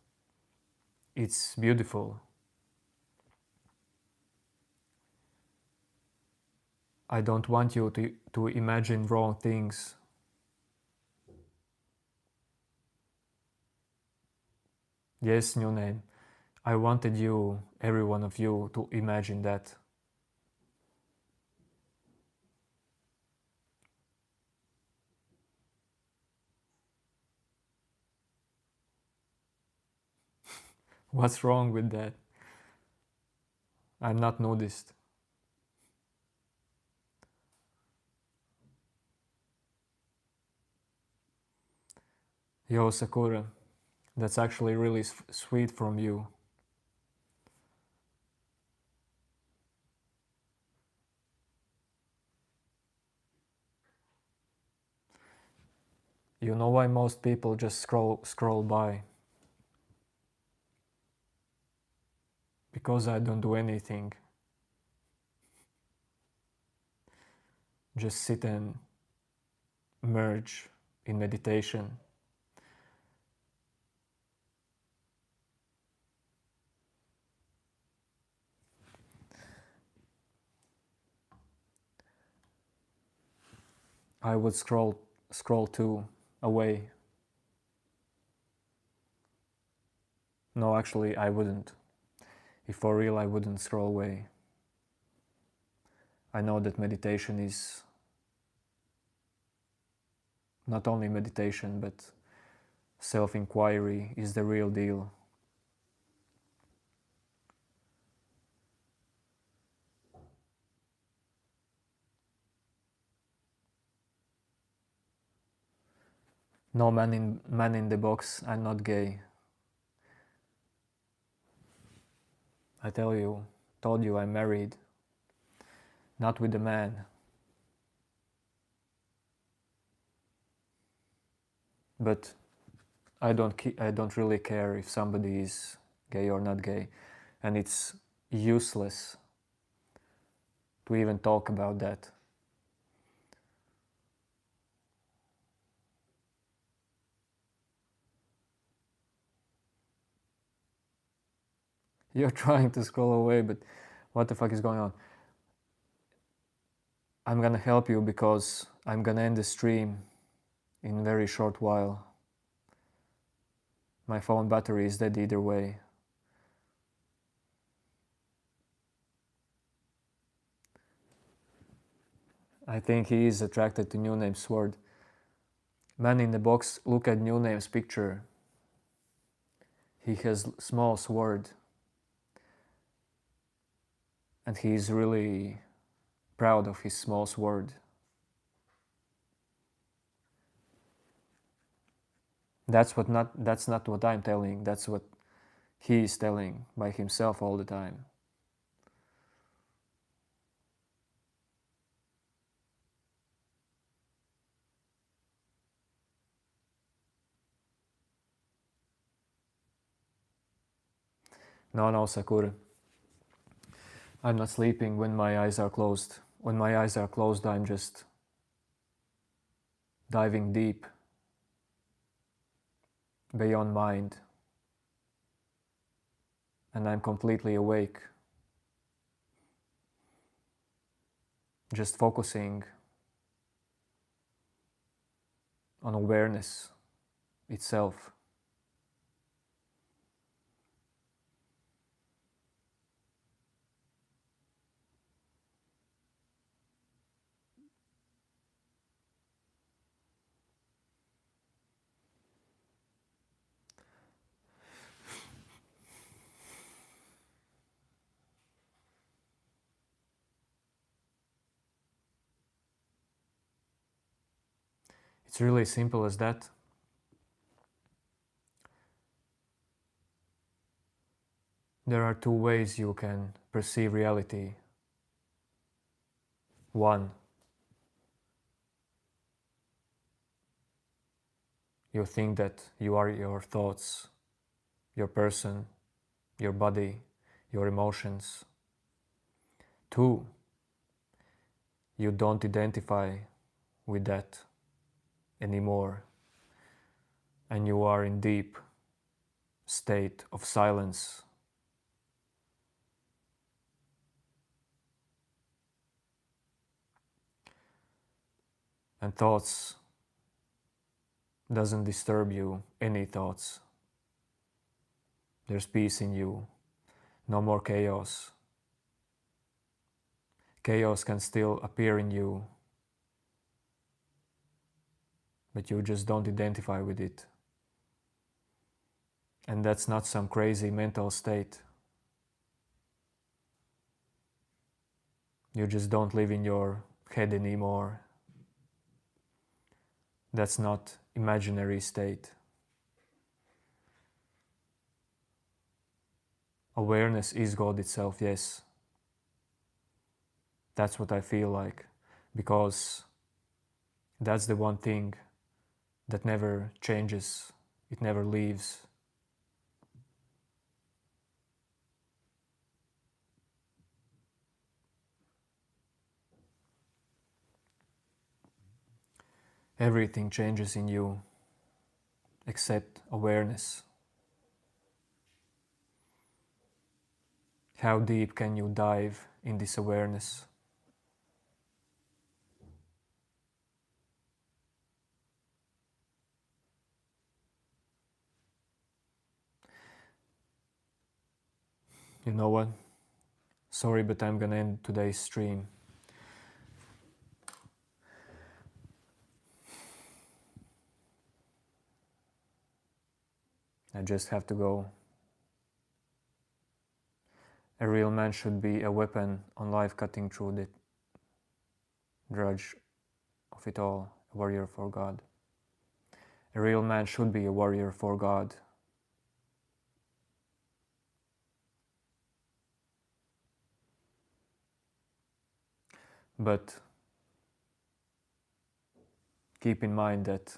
It's beautiful. I don't want you to imagine wrong things. Yes, new name. I wanted you, every one of you, to imagine that. What's wrong with that? I'm not nudist. Yo, Sakura, that's actually really sweet from you. You know why most people just scroll by? Because I don't do anything. Just sit and merge in meditation. I would scroll too, away. No, actually, I wouldn't. If for real, I wouldn't scroll away. I know that meditation is not only meditation, but self-inquiry is the real deal. No, man in the box, I'm not gay. I told you I'm married. Not with a man. But I don't really care if somebody is gay or not gay. And it's useless to even talk about that. You're trying to scroll away, but what the fuck is going on? I'm gonna help you because I'm gonna end the stream in a very short while. My phone battery is dead either way. I think he is attracted to New Name's sword. Man in the box, look at New Name's picture. He has small sword. And he is really proud of his small sword. That's not what I'm telling. That's what he is telling by himself all the time. No, Sakura. I'm not sleeping when my eyes are closed. When my eyes are closed, I'm just diving deep beyond mind. And I'm completely awake. Just focusing on awareness itself. It's really simple as that. There are two ways you can perceive reality. One, you think that you are your thoughts, your person, your body, your emotions. Two, you don't identify with that anymore, and you are in deep state of silence. And thoughts doesn't disturb you, any thoughts. There's peace in you, no more chaos. Chaos can still appear in you, but you just don't identify with it. And that's not some crazy mental state. You just don't live in your head anymore. That's not imaginary state. Awareness is God itself, yes. That's what I feel like, because that's the one thing that never changes, it never leaves. Everything changes in you except awareness. How deep can you dive in this awareness? You know what? Sorry, but I'm gonna end today's stream. I just have to go. A real man should be a weapon on life, cutting through the drudge of it all, a warrior for God. A real man should be a warrior for God. But keep in mind that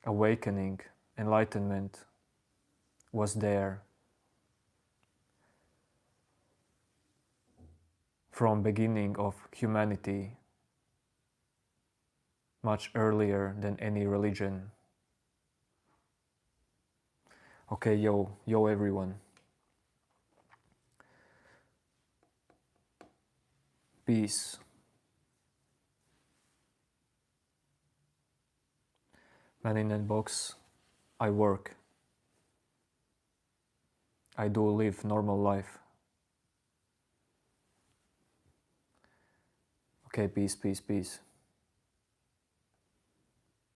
awakening, enlightenment was there from beginning of humanity, much earlier than any religion. Okay, yo everyone. Peace. Man in that box, I work. I do live normal life. Okay, peace, peace, peace.